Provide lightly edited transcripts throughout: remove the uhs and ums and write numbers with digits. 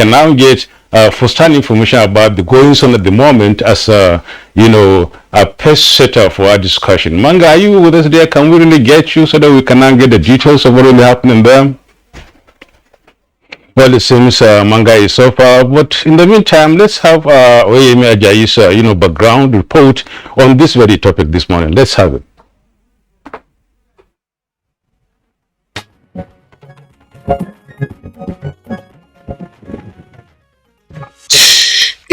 can now get first-hand information about the goings on at the moment as a pace setter for our discussion. Manga, are you with us there? Can we really get you so that we can now get the details of what really happening there? Well, it seems Manga is so far, but in the meantime, let's have Oyemi Ajayi's background report on this very topic this morning. Let's have it.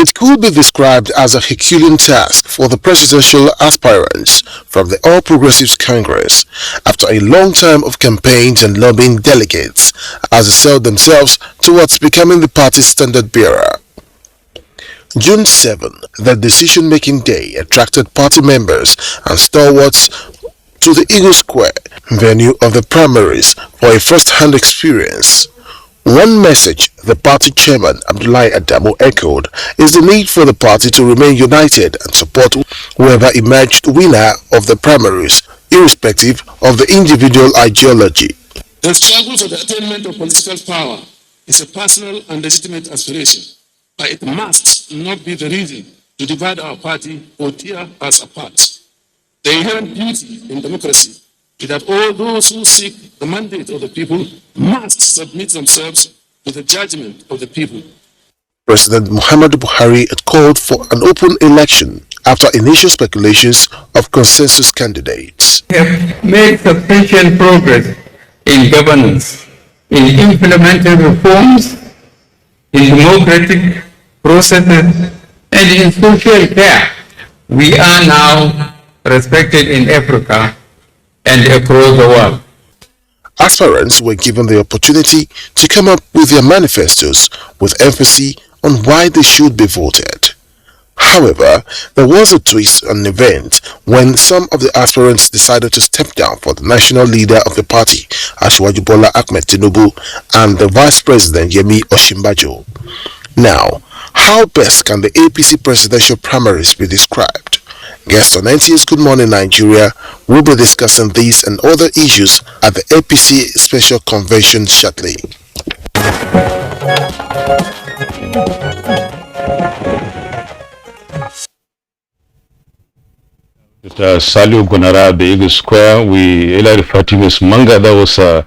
It could be described as a Herculean task for the presidential aspirants from the All Progressives Congress after a long time of campaigns and lobbying delegates as they sell themselves towards becoming the party's standard bearer. June 7, the decision-making day, attracted party members and stalwarts to the Eagle Square, venue of the primaries, for a first-hand experience. One message the party chairman Abdullahi Adamu echoed is the need for the party to remain united and support whoever emerged winner of the primaries, irrespective of the individual ideology. The struggle for the attainment of political power is a personal and legitimate aspiration, but it must not be the reason to divide our party or tear us apart. The inherent beauty in democracy is that all those who seek the mandate of the people must submit themselves to the judgment of the people. President Muhammadu Buhari had called for an open election after initial speculations of consensus candidates. We have made substantial progress in governance, in implementing reforms, in democratic processes, and in social care. We are now respected in Africa and across the world. Aspirants were given the opportunity to come up with their manifestos with emphasis on why they should be voted. However, there was a twist on the event when some of the aspirants decided to step down for the national leader of the party, Asiwaju Bola Ahmed Tinubu, and the vice president, Yemi Osinbajo. Now, how best can the APC presidential primaries be described? Guests on NTA's Good Morning Nigeria will be discussing these and other issues at the APC Special Convention shortly. Salu Gonara, the Eagle Square, we earlier referred to him as Manga. That was a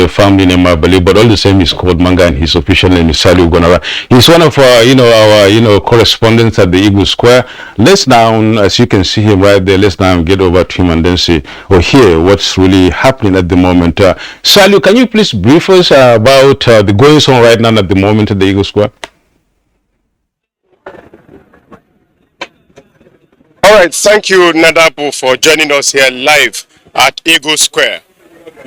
family name, I believe, but all the same is called Manga, and his official name is Salu Gonara. He's one of our correspondents at the Eagle Square. Let's now, as you can see him right there, let's now get over to him and then see or hear what's really happening at the moment. Salu, can you please brief us about the goings on right now at the moment at the Eagle Square? All right, thank you, Nadabu, for joining us here live at Eagle Square.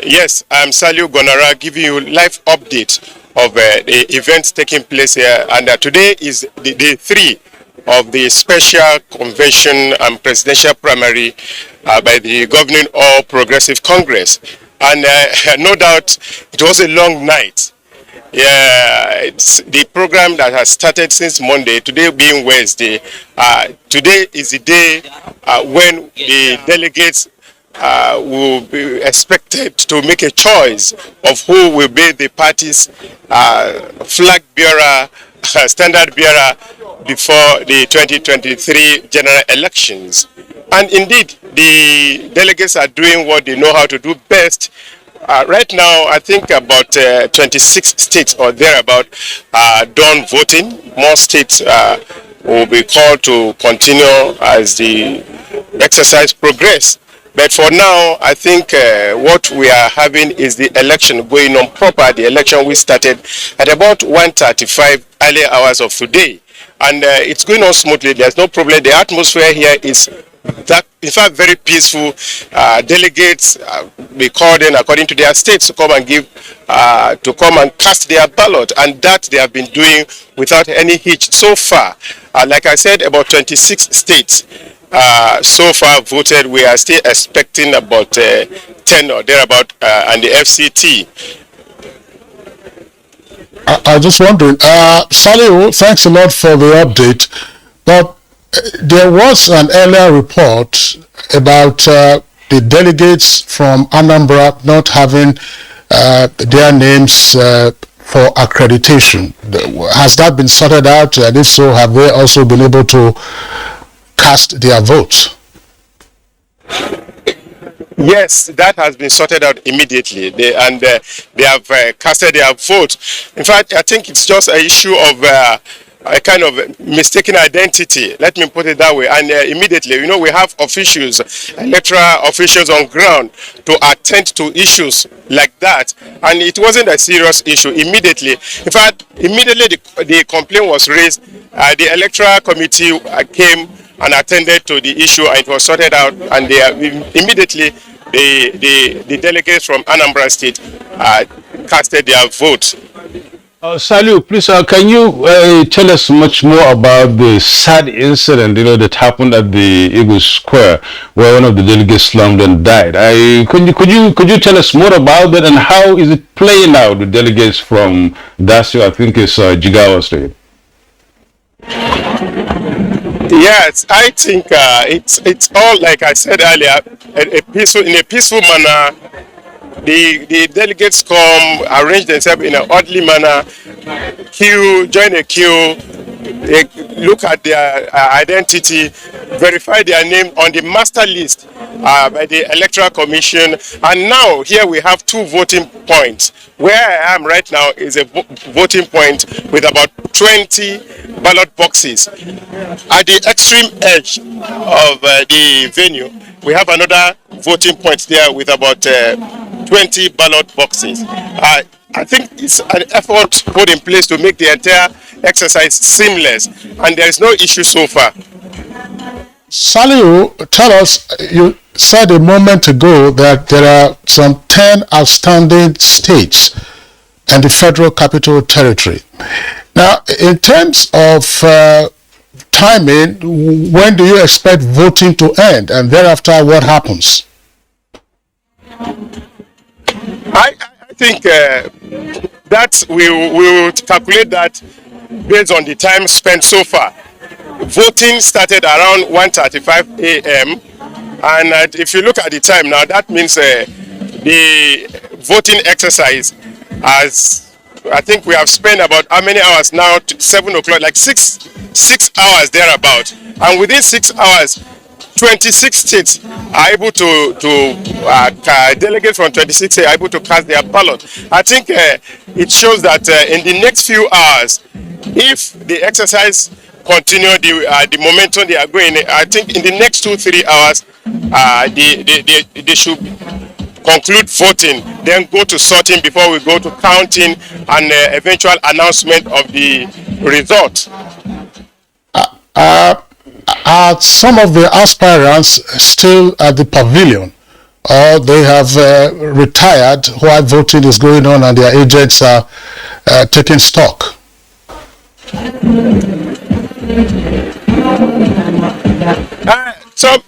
Yes, I'm Saliu Gonara giving you live update of the events taking place here. And today is the day 3 of the special convention and presidential primary by the governing All Progressive Congress. And no doubt it was a long night. Yeah, it's the program that has started since Monday, today being Wednesday. Today is the day when the delegates will be expected to make a choice of who will be the party's flag bearer, standard bearer before the 2023 general elections. And indeed, the delegates are doing what they know how to do best. Right now, I think about 26 states or thereabout are done voting. More states will be called to continue as the exercise progress. But for now, I think what we are having is the election going on proper. The election we started at about 1:35 early hours of today. And it's going on smoothly. There's no problem. The atmosphere here is that, in fact, very peaceful. Delegates be called in according to their states to come and cast their ballot, and that they have been doing without any hitch so far. Like I said, about 26 states so far voted. We are still expecting about 10 or thereabout, and the FCT. I just wondering, Salio, thanks a lot for the update, but there was an earlier report about the delegates from Anambra not having their names for accreditation. Has that been sorted out? And if so, have they also been able to cast their votes? Yes, that has been sorted out immediately. They have casted their vote. In fact, I think it's just an issue of a kind of mistaken identity. Let me put it that way. And immediately, we have officials, electoral officials on ground to attend to issues like that. And it wasn't a serious issue immediately. In fact, immediately the complaint was raised. The electoral committee came and attended to the issue, and it was sorted out, and immediately the delegates from Anambra State casted their vote. Saliu, please, can you tell us much more about the sad incident, that happened at the Eagle Square, where one of the delegates slumped and died? Could you tell us more about that, and how is it playing out with delegates from Dasio, I think it's Jigawa State? Yes, I think it's all, like I said earlier, in a peaceful manner. The delegates come, arrange themselves in an orderly manner, join a queue, they look at their identity, verify their name on the master list by the Electoral Commission. And now here we have 2 voting points. Where I am right now is a voting point with about 20 ballot boxes. At the extreme edge of the venue, we have another voting point there with about 20 ballot boxes. I think it's an effort put in place to make the entire exercise seamless, and there is no issue so far. Saliu, tell us, you said a moment ago that there are some 10 outstanding states and the Federal Capital Territory. Now, in terms of timing, when do you expect voting to end, and thereafter what happens? I think that we will calculate that based on the time spent so far. Voting started around 1:35 a.m. and if you look at the time now, that means the voting exercise I think we have spent about how many hours now? 7 o'clock, like six hours thereabout. And within 6 hours, 26 states are able to delegates from 26 states are able to cast their ballot. I think it shows that in the next few hours, if the exercise continue the momentum they are going, I think in the next 2-3 hours, they should conclude voting, then go to sorting before we go to counting and eventual announcement of the result. Are some of the aspirants still at the pavilion, or they have retired while voting is going on and their agents are taking stock? So,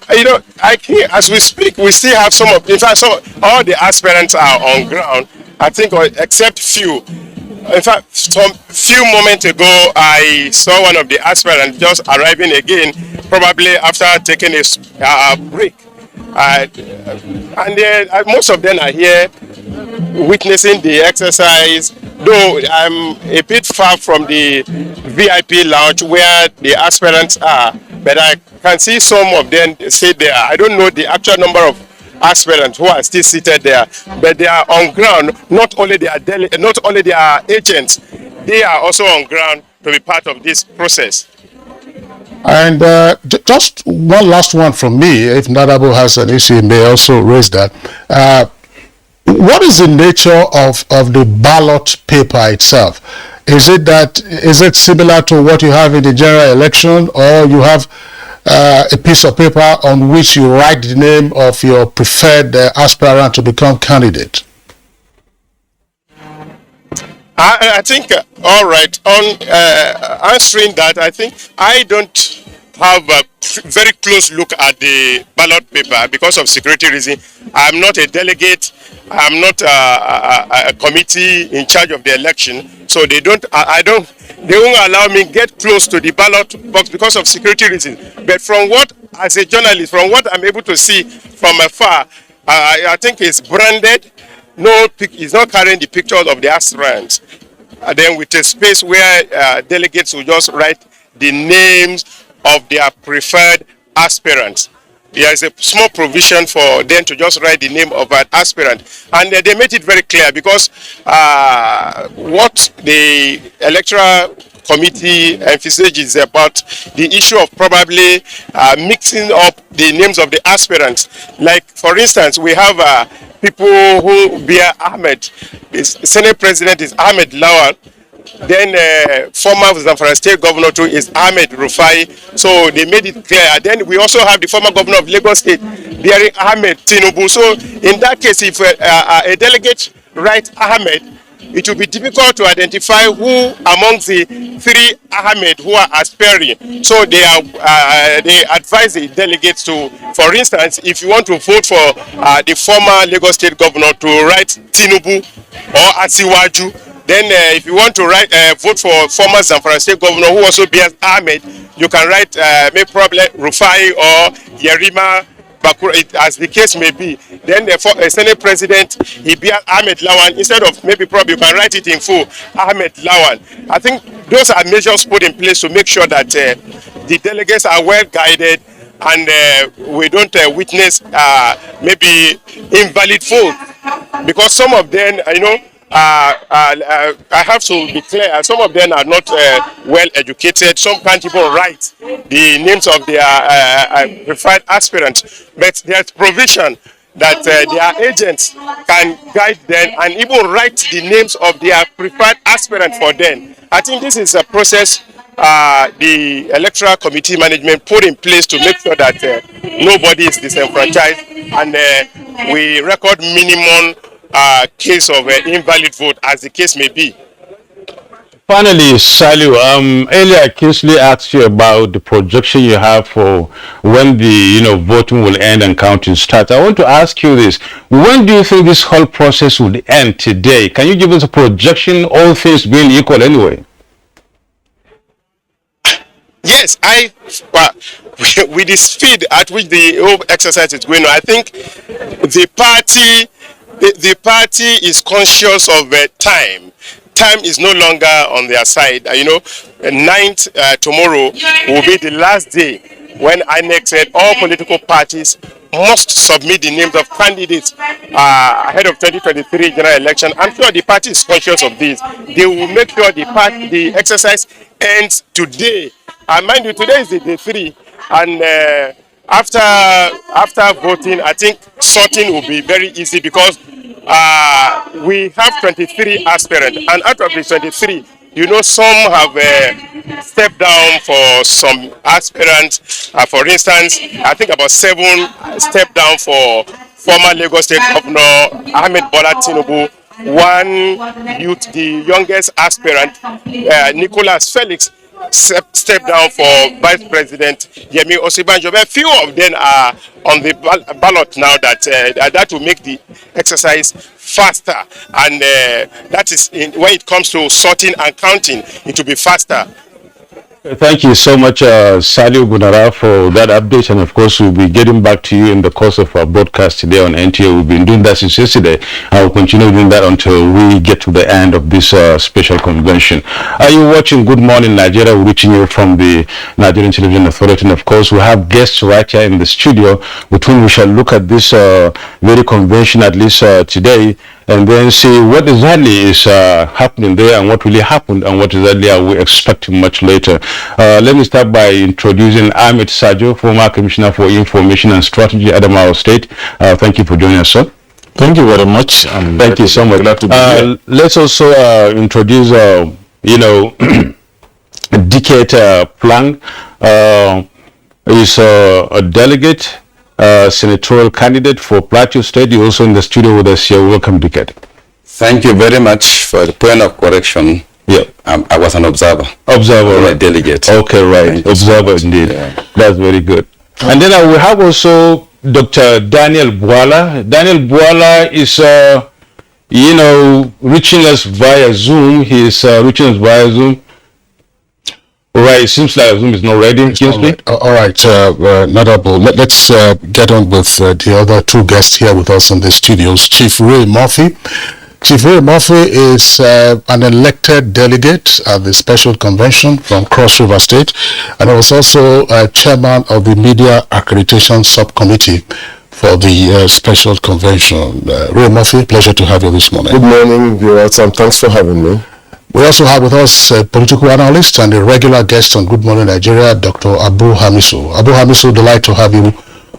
as we speak, we still have some of, in fact, all the aspirants are on ground, I think, except few. In fact, some few moments ago, I saw one of the aspirants just arriving again, probably after taking a break. And most of them are here witnessing the exercise, though I'm a bit far from the VIP lounge where the aspirants are, but I can see some of them sit there. I don't know the actual number of aspirants who are still seated there, but they are on ground. Not only their agents, they are also on ground to be part of this process. And just one last one from me. If Nadabo has an issue, he may also raise that. What is the nature of the ballot paper itself? Is it similar to what you have in the general election, or you have a piece of paper on which you write the name of your preferred aspirant to become candidate? I think, all right, on answering that, I think I don't have a very close look at the ballot paper because of security reasons. I'm not a delegate. I'm not a committee in charge of the election, so they won't allow me get close to the ballot box because of security reasons. But as a journalist, from what I'm able to see from afar, I think it's branded. No, it's not carrying the pictures of the aspirants. then with a space where delegates will just write the names of their preferred aspirants. There is a small provision for them to just write the name of an aspirant, and they made it very clear because what the electoral committee emphasizes about the issue of probably mixing up the names of the aspirants. Like, for instance, we have people who bear Ahmed. The Senate President is Ahmed Lawal. Then former Zamfara State Governor too is Ahmed Rufai. So they made it clear. Then we also have the former Governor of Lagos State bearing Ahmed Tinubu. So in that case, if a delegate writes Ahmed, it will be difficult to identify who amongst the three Ahmed who are aspiring. So they advise the delegates to, for instance, if you want to vote for the former Lagos State Governor, to write Tinubu or Asiwaju. Then if you want to vote for former Zamfara State Governor who also bears Ahmed, you can write maybe probably Rufai or Yerima Bakura, as the case may be. Then the Senate President, he bears Ahmed Lawan. Instead of maybe probably you can write it in full, Ahmed Lawan. I think those are measures put in place to make sure that the delegates are well guided and we don't witness maybe invalid vote. Because some of them, I have to be clear, some of them are not well educated. Some can't even write the names of their preferred aspirants. But there's provision that their agents can guide them and even write the names of their preferred aspirants for them. I think this is a process the electoral committee management put in place to make sure that nobody is disenfranchised, and we record minimum case of invalid vote, as the case may be. Finally, Saliu, earlier I closely asked you about the projection you have for when the voting will end and counting starts. I want to ask you this: when do you think this whole process will end today? Can you give us a projection, all things being equal anyway? Yes, with the speed at which the whole exercise is going on, I think the party is conscious of time. Time is no longer on their side. 9th tomorrow will be the last day when INEC said all political parties must submit the names of candidates ahead of 2023 general election. I'm sure the party is conscious of this. They will make sure the exercise ends today. And mind you, today is the day 3, and after voting, I think sorting will be very easy because we have 23 aspirants, and out of the 23, some have stepped down for some aspirants. For instance, I think about 7 stepped down for former Lagos State Governor Ahmed Bola Tinubu. One youth, the youngest aspirant, Nicholas Felix, step down for Vice President Yemi Osibanjo. A few of them are on the ballot now that will make the exercise faster, and that is when it comes to sorting and counting, it will be faster. Thank you so much, Saliu Gunara, for that update, and of course we'll be getting back to you in the course of our broadcast today on NTA. We've been doing that since yesterday, and we'll continue doing that until we get to the end of this special convention. Are you watching Good Morning Nigeria? We're reaching you from the Nigerian Television Authority, and of course we have guests right here in the studio with whom we shall look at this very convention, at least today, and then see what exactly is happening there and what really happened and what exactly are we expecting much later. Let me start by introducing Ahmed Sajo, former Commissioner for Information and Strategy, Adamawa State. Thank you for joining us, sir. Thank you very much. Thank you so much. Glad to be here. Let's also introduce, Delegate Plank. Is a delegate, senatorial candidate for Plateau State. You're also in the studio with us here. Welcome, Delegate. Thank you very much for the point of correction. Yeah, I was an observer. Observer, right? A delegate. Okay, right. Observer, so indeed. Yeah. That's very good. And then we have also Dr. Daniel Bwala. Daniel Bwala is, reaching us via Zoom. He is reaching us via Zoom. All right, it seems like Zoom is not ready. All right, Nadabo, let's get on with the other 2 guests here with us in the studios. Chief Ray Murphy, Chief Ray Murphy is an elected delegate at the special convention from Cross River State, and he was also chairman of the media accreditation subcommittee for the special convention. Ray Murphy, pleasure to have you this morning. Good morning, viewers, and thanks for having me. We also have with us a political analyst and a regular guest on Good Morning Nigeria, Dr. Abu Hamisu. Abu Hamisu, delight to have you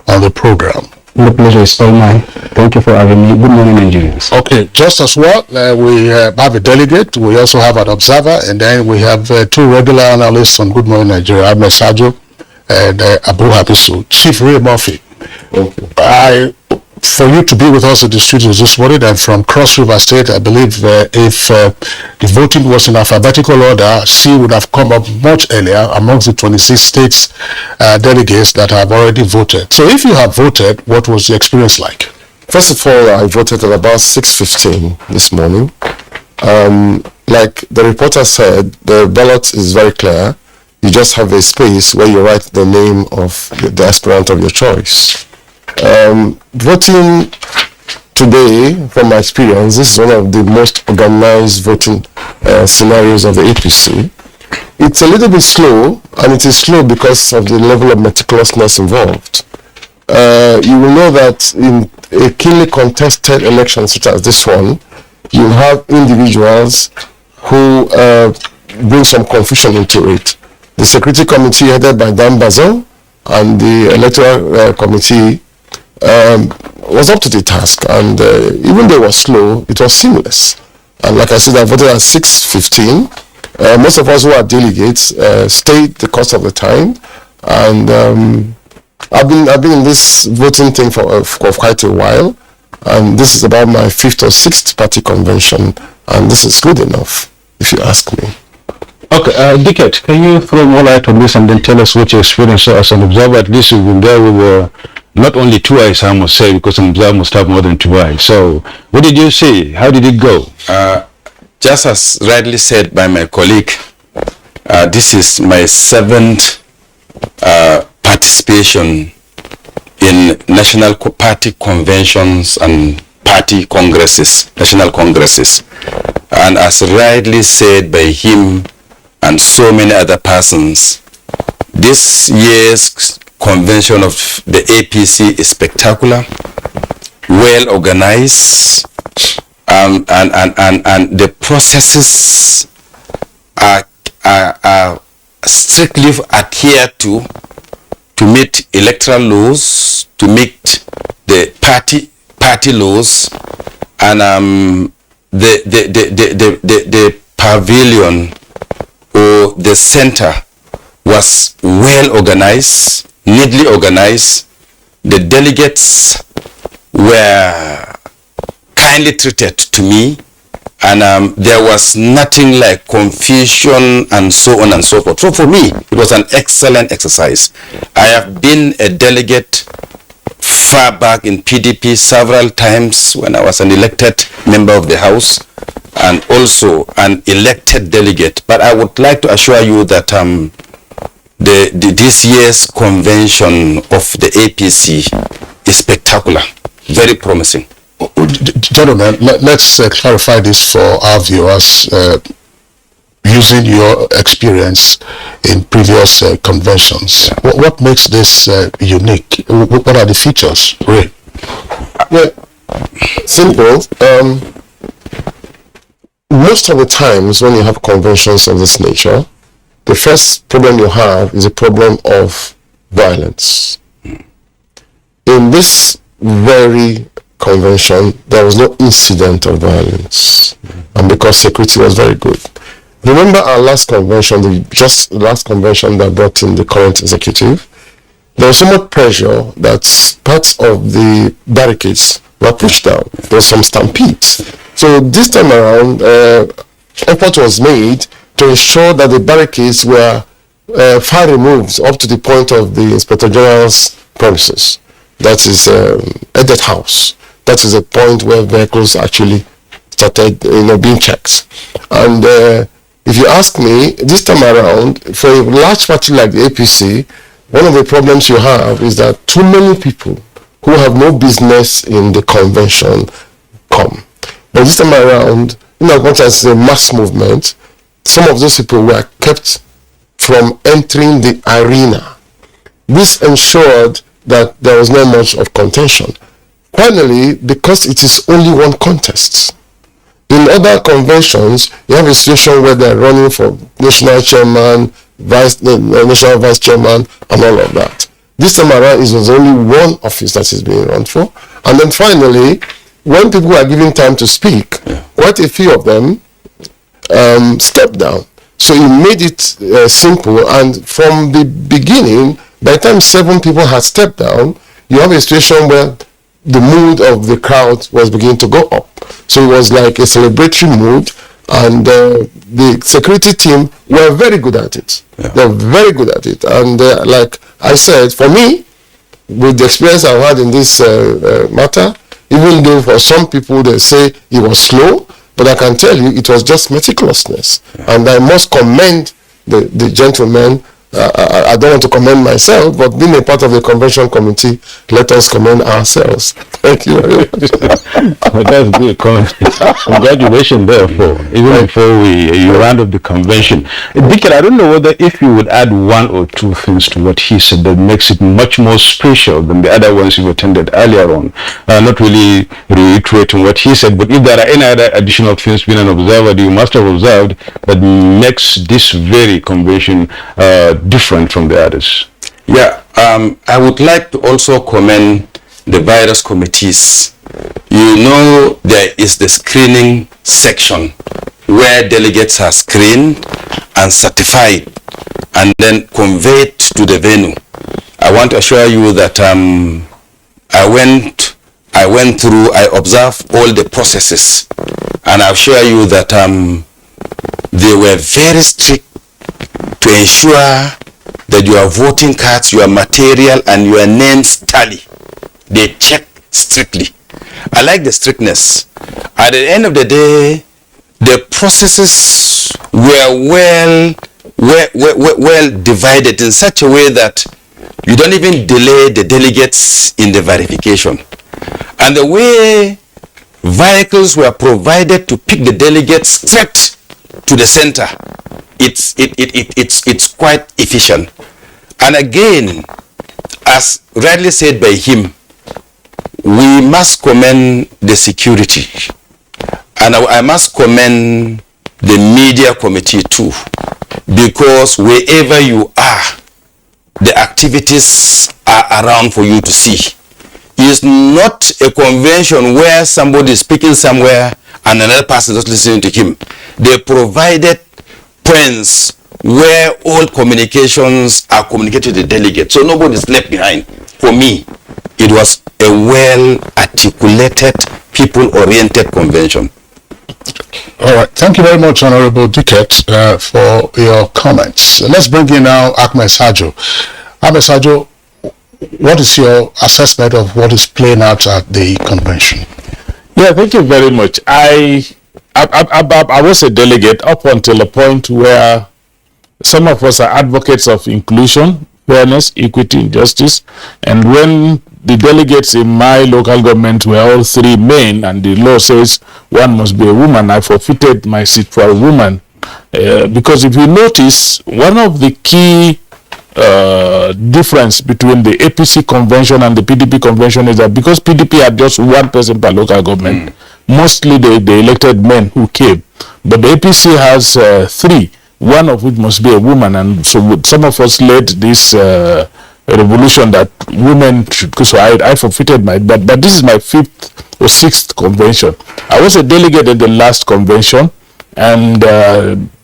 on the program. The pleasure is all mine. Thank you for having me. Good morning, Nigerians. Okay, just as well, we have a delegate, we also have an observer, and then we have two regular analysts on Good Morning Nigeria, Ahmed Sajo and Abu Hamisu. Chief Ray Murphy, for you to be with us at the studios this morning and from Cross River State, I believe if the voting was in alphabetical order, C would have come up much earlier amongst the 26 states delegates that have already voted. So if you have voted, what was the experience like? First of all, I voted at about 6:15 this morning. Like the reporter said, the ballot is very clear. You just have a space where you write the name of the aspirant of your choice. Voting today, from my experience, this is one of the most organized voting scenarios of the APC. It's a little bit slow, and it is slow because of the level of meticulousness involved. You will know that in a keenly contested election such as this one, you have individuals who bring some confusion into it. The Security Committee headed by Dan Bazel and the Electoral Committee was up to the task, and even though it was slow, it was seamless. And like I said, I voted at 6:15. Most of us who are delegates stayed the course of the time, and I've been in this voting thing for quite a while, and this is about my 5th or 6th party convention, and this is good enough, if you ask me. Okay, Delegate, can you throw more light on this and then tell us what your experience was as an observer? At least you've been there with not only 2 eyes, I must say, because an observer must have more than 2 eyes. So, what did you see? How did it go? Just as rightly said by my colleague, this is my 7th participation in national party conventions and party congresses, national congresses. And as rightly said by him and so many other persons, this year's convention of the APC is spectacular, well organized, and the processes are strictly adhered to meet electoral laws, to meet the party laws, and the pavilion or the center was well organized, neatly organized. The delegates were kindly treated to me, and there was nothing like confusion and so on and so forth. So for me, it was an excellent exercise. I have been a delegate far back in PDP several times when I was an elected member of the House and also an elected delegate. But I would like to assure you that this year's convention of the APC is spectacular, very promising. Gentlemen, let's clarify this for our viewers, using your experience in previous conventions. Yeah. What makes this unique? What are the features, Ray? Yeah, simple. Most of the times when you have conventions of this nature, the first problem you have is a problem of violence. In this very convention, there was no incident of violence, and because security was very good. Remember our last convention, the last convention that brought in the current executive, there was so much pressure that parts of the barricades were pushed down. There was some stampedes. So this time around, effort was made to ensure that the barricades were far removed up to the point of the Inspector General's premises. That is Edet House. That is a point where vehicles actually started, being checked. And if you ask me, this time around, for a large party like the APC, one of the problems you have is that too many people who have no business in the convention come. But this time around, in as much as a mass movement, some of those people were kept from entering the arena. This ensured that there was not much of contention. Finally, because it is only one contest. In other conventions, you have a situation where they're running for national chairman, national vice chairman, and all of that. This time around, it was only one office that is being run for. And then finally, when people are given time to speak, quite a few of them stepped down. So it made it simple. And from the beginning, by the time 7 people had stepped down, you have a situation where the mood of the crowd was beginning to go up. So it was like a celebratory mood, and the security team were very good at it. They're very good at it. And like I said, for me, with the experience I've had in this matter, even though for some people they say it was slow, but I can tell you it was just meticulousness. And I must commend the gentleman. I don't want to commend myself, but being a part of the convention committee, let us commend ourselves. Thank you very much. Well, that's good. Congratulations, therefore, even before you round up the convention. Delegate, I don't know whether if you would add 1 or 2 things to what he said that makes it much more special than the other ones you've attended earlier on. Not really reiterating what he said, but if there are any other additional things being an observer that you must have observed that makes this very convention different from the others. Yeah, I would like to also commend the various committees. You know, there is the screening section where delegates are screened and certified and then conveyed to the venue. I want to assure you that I went through, I observed all the processes, and I assure you that they were very strict to ensure that your voting cards, your material, and your names tally. They check strictly. I like the strictness. At the end of the day, the processes were well divided in such a way that you don't even delay the delegates in the verification. And the way vehicles were provided to pick the delegates straight to the center, it's quite efficient. And again, as rightly said by him, we must commend the security, and I must commend the media committee too, because wherever you are, the activities are around for you to see. It's not a convention where somebody is speaking somewhere and another person is listening to him. They provided points where all communications are communicated to the delegate, so nobody is left behind. For me, it was a well-articulated, people-oriented convention. All right. Thank you very much, Honorable Delegate, for your comments. Let's bring in now Ahmed Sajo. Ahmed Sajo, what is your assessment of what is playing out at the convention? Yeah, thank you very much. I was a delegate up until a point where some of us are advocates of inclusion, fairness, equity, and justice. And when the delegates in my local government were all 3 men, and the law says one must be a woman, I forfeited my seat for a woman. Because if you notice, one of the key difference between the APC convention and the PDP convention is that because PDP had just 1 person per local government, mostly the elected men who came, but the APC has 3, one of which must be a woman, and so some of us led this revolution that women should go. So I forfeited my, but this is my 5th or 6th convention. I was a delegate at the last convention, and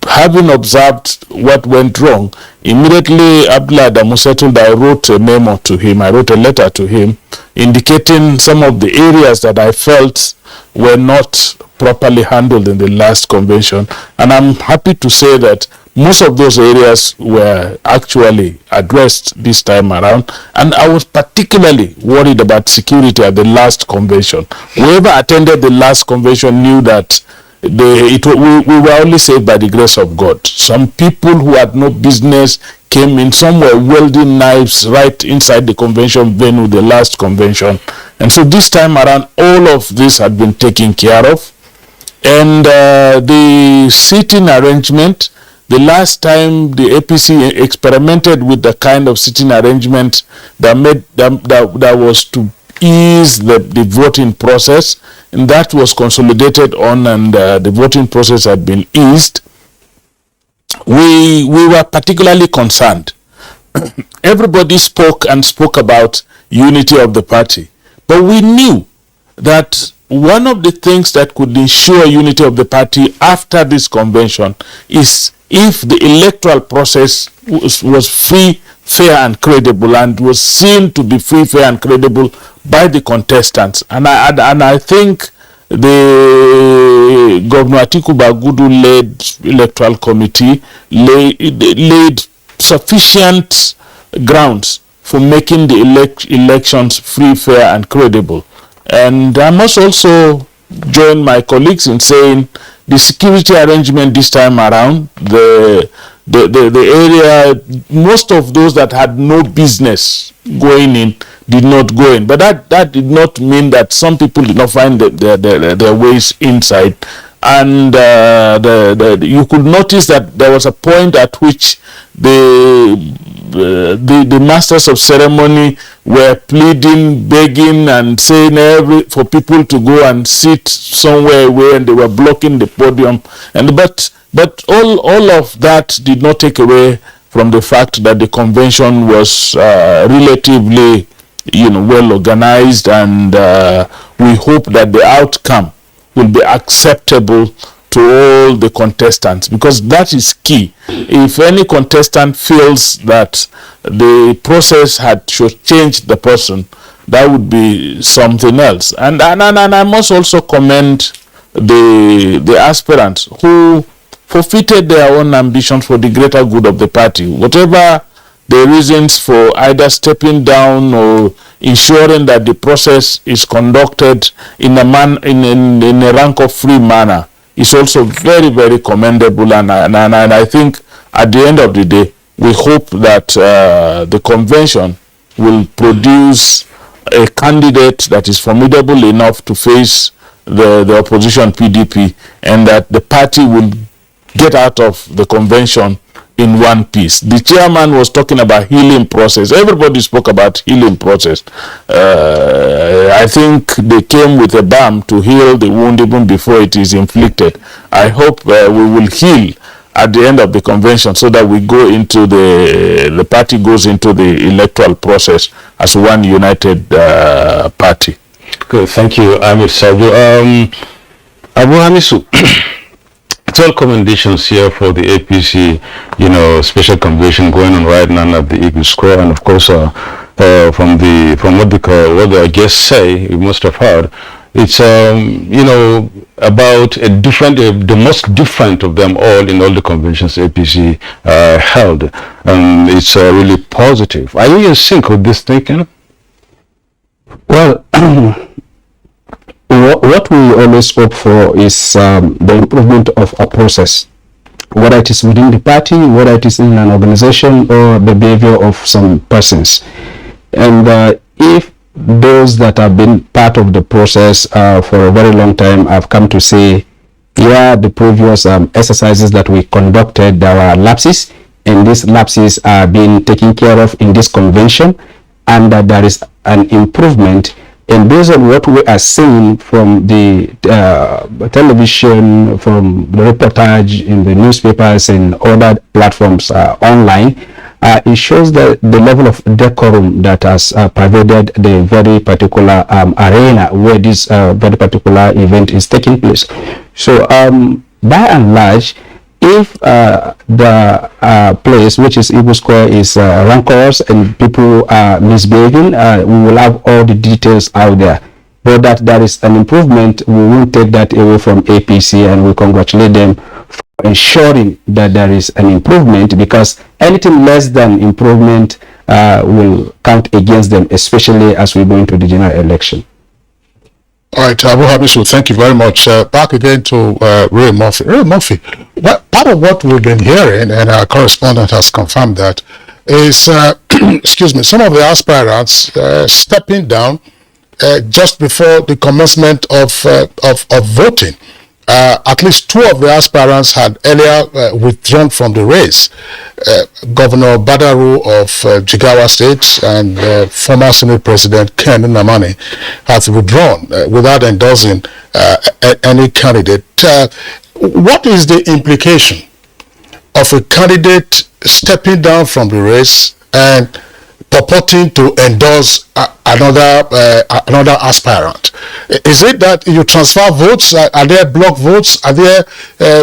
having observed what went wrong, immediately Abdullah Adamu settled, I wrote a memo to him, I wrote a letter to him indicating some of the areas that I felt were not properly handled in the last convention. And I'm happy to say that most of those areas were actually addressed this time around. And I was particularly worried about security at the last convention. Whoever attended the last convention knew that we were only saved by the grace of God. Some people who had no business came in, some were wielding knives right inside the convention venue, the last convention. And so this time around, all of this had been taken care of. And the seating arrangement, the last time the APC experimented with the kind of seating arrangement that was to ease the voting process, and that was consolidated on, and the voting process had been eased, we were particularly concerned. Everybody spoke about unity of the party, but we knew that one of the things that could ensure unity of the party after this convention is if the electoral process was free, fair and credible, and was seen to be free, fair and credible by the contestants. And I think the Governor Atiku Bagudu-led electoral committee laid sufficient grounds for making the elections free, fair and credible. And I must also join my colleagues in saying the security arrangement this time around, the area, most of those that had no business going in did not go in. But that did not mean that some people did not find their ways inside. And you could notice that there was a point at which the masters of ceremony were pleading, begging, and saying for people to go and sit somewhere away, and they were blocking the podium. But all of that did not take away from the fact that the convention was relatively, well organized, and we hope that the outcome will be acceptable to all the contestants, because that is key. If any contestant feels that the process had changed the person, that would be something else. And I must also commend the aspirants who forfeited their own ambitions for the greater good of the party. Whatever the reasons for either stepping down or ensuring that the process is conducted in a rank of free manner is also very, very commendable. And I think at the end of the day, we hope that the convention will produce a candidate that is formidable enough to face the opposition PDP, and that the party will get out of the convention in one piece. The chairman was talking about healing process. Everybody spoke about healing process. I think they came with a balm to heal the wound even before it is inflicted. I hope we will heal at the end of the convention, so that we go into the party goes into the electoral process as one united party. Good, thank you, Ahmed Sajo. Abu Hamisu, it's all commendations here for the APC, special convention going on right now at the Eagle Square, and of course, from what the guests say, you must have heard, it's about the most different of them all in all the conventions APC held, and it's really positive. Are you in sync with this thinking? Well, what we always hope for is the improvement of a process, whether it is within the party, whether it is in an organization, or the behavior of some persons. And if those that have been part of the process for a very long time have come to say, the previous exercises that we conducted, there were lapses, and these lapses are being taken care of in this convention, and that there is an improvement. And based on what we are seeing from the television, from the reportage in the newspapers and other platforms online, it shows that the level of decorum that has pervaded the very particular arena where this very particular event is taking place. So by and large, if the place, which is Eagle Square, is rancorous and people are misbehaving, we will have all the details out there. But that there is an improvement, we won't take that away from APC, and we congratulate them for ensuring that there is an improvement, because anything less than improvement will count against them, especially as we go into the general election. All right, Abu Hamisu, thank you very much. Back again to Ray Murphy. Ray Murphy, part of what we've been hearing, and our correspondent has confirmed that, is, excuse me, some of the aspirants stepping down just before the commencement of voting. at least two of the aspirants had earlier withdrawn from the race. Governor Badaru of Jigawa State and former Senate President Ken Nnamani has withdrawn without endorsing any candidate. What is the implication of a candidate stepping down from the race and purporting to endorse another aspirant? Is it that you transfer votes? Are there block votes? Are there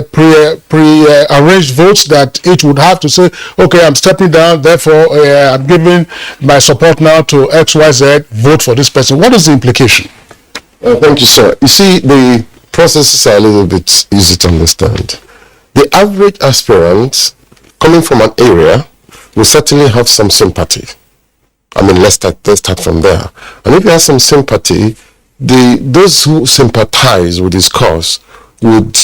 pre-arranged votes that each would have to say, okay, I'm stepping down, therefore I'm giving my support now to XYZ, vote for this person? What is the implication? Thank you, sir. You see, the processes are a little bit easy to understand. The average aspirant coming from an area will certainly have some sympathy. I mean, let's start from there. And if you have some sympathy, those who sympathize with his cause would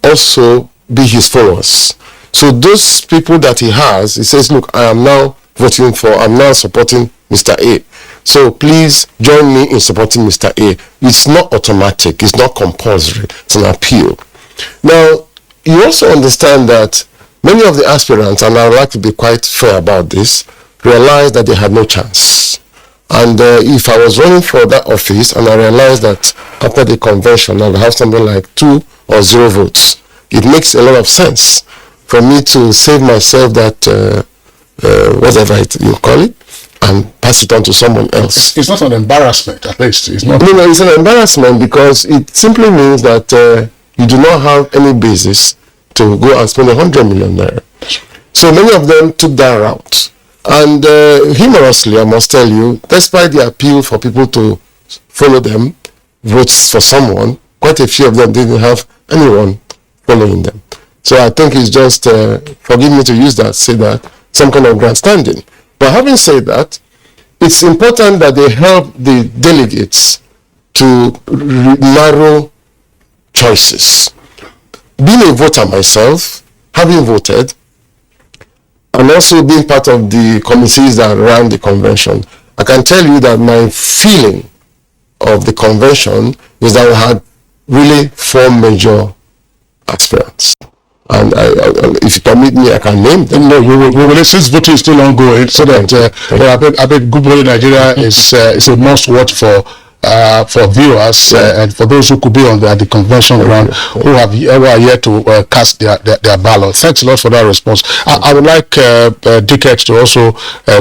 also be his followers. So those people that he has, he says, look, I'm now supporting Mr. A. So please join me in supporting Mr. A. It's not automatic, it's not compulsory, it's an appeal. Now, you also understand that many of the aspirants, and I would like to be quite fair about this, realized that they had no chance. And if I was running for that office and I realized that after the convention I'll have something like 2 or 0 votes, it makes a lot of sense for me to save myself that whatever you call it and pass it on to someone else. It's not an embarrassment, at least. It's not. No, it's an embarrassment because it simply means that you do not have any basis to go and spend 100 million there. So many of them took that route. And humorously, I must tell you, despite the appeal for people to follow them, vote for someone, quite a few of them didn't have anyone following them. So I think it's just, forgive me to use that, say that, some kind of grandstanding. But having said that, it's important that they help the delegates to narrow choices. Being a voter myself, having voted, and also being part of the committees that ran the convention, I can tell you that my feeling of the convention is that we had really 4 major aspirants. And if you permit me, I can name them. No, we will, since voting is still ongoing, so that I bet Good Morning Nigeria is a must watch for viewers and for those who could be on the convention ground who are yet to cast their ballot. Thanks a lot for that response. I would like Delegate to also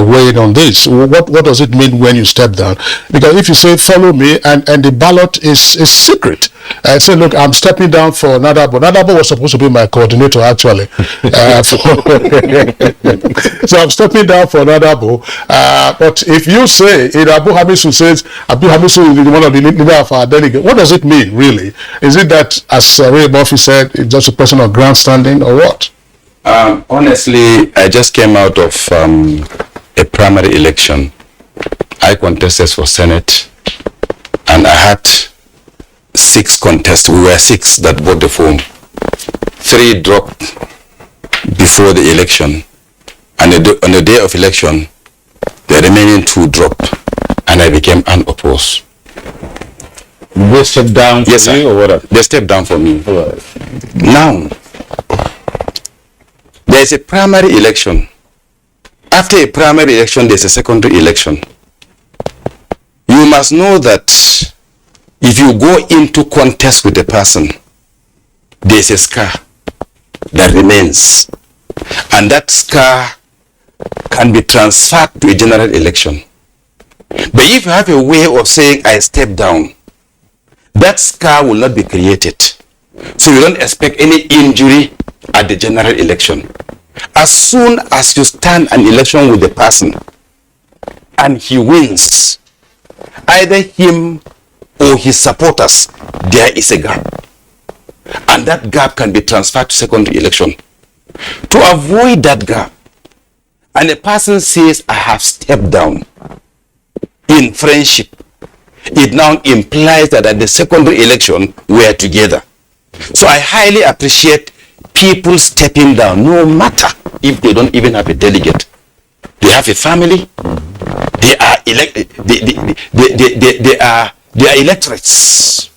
weigh in on this. What does it mean when you step down? Because if you say follow me and the ballot is secret, say look, I'm stepping down for Nadabo. Nadabo was supposed to be my coordinator actually. So I'm stepping down for Nadabo. But if you say Abu Hamisu says Abu Hamisu one of the leader of our delegate, what does it mean really? Is it that, as Ray Murphy said, it's just a person of grandstanding or what? Honestly, I just came out of a primary election. I contested for Senate and I had 6 contests. We were 6 that bought the form. 3 dropped before the election, and on the day of election the remaining 2 dropped and I became unopposed. They stepped down for yes, you or what? They stepped down for me. Now, there is a primary election. After a primary election, there is a secondary election. You must know that if you go into contest with a person, there is a scar that remains. And that scar can be transferred to a general election. But if you have a way of saying, I step down, that scar will not be created. So you don't expect any injury at the general election. As soon as you stand an election with a person and he wins, either him or his supporters, there is a gap. And that gap can be transferred to secondary election. To avoid that gap, and a person says, I have stepped down in friendship, it now implies that at the secondary election, we are together. So I highly appreciate people stepping down, no matter if they don't even have a delegate. They have a family, they are electorates.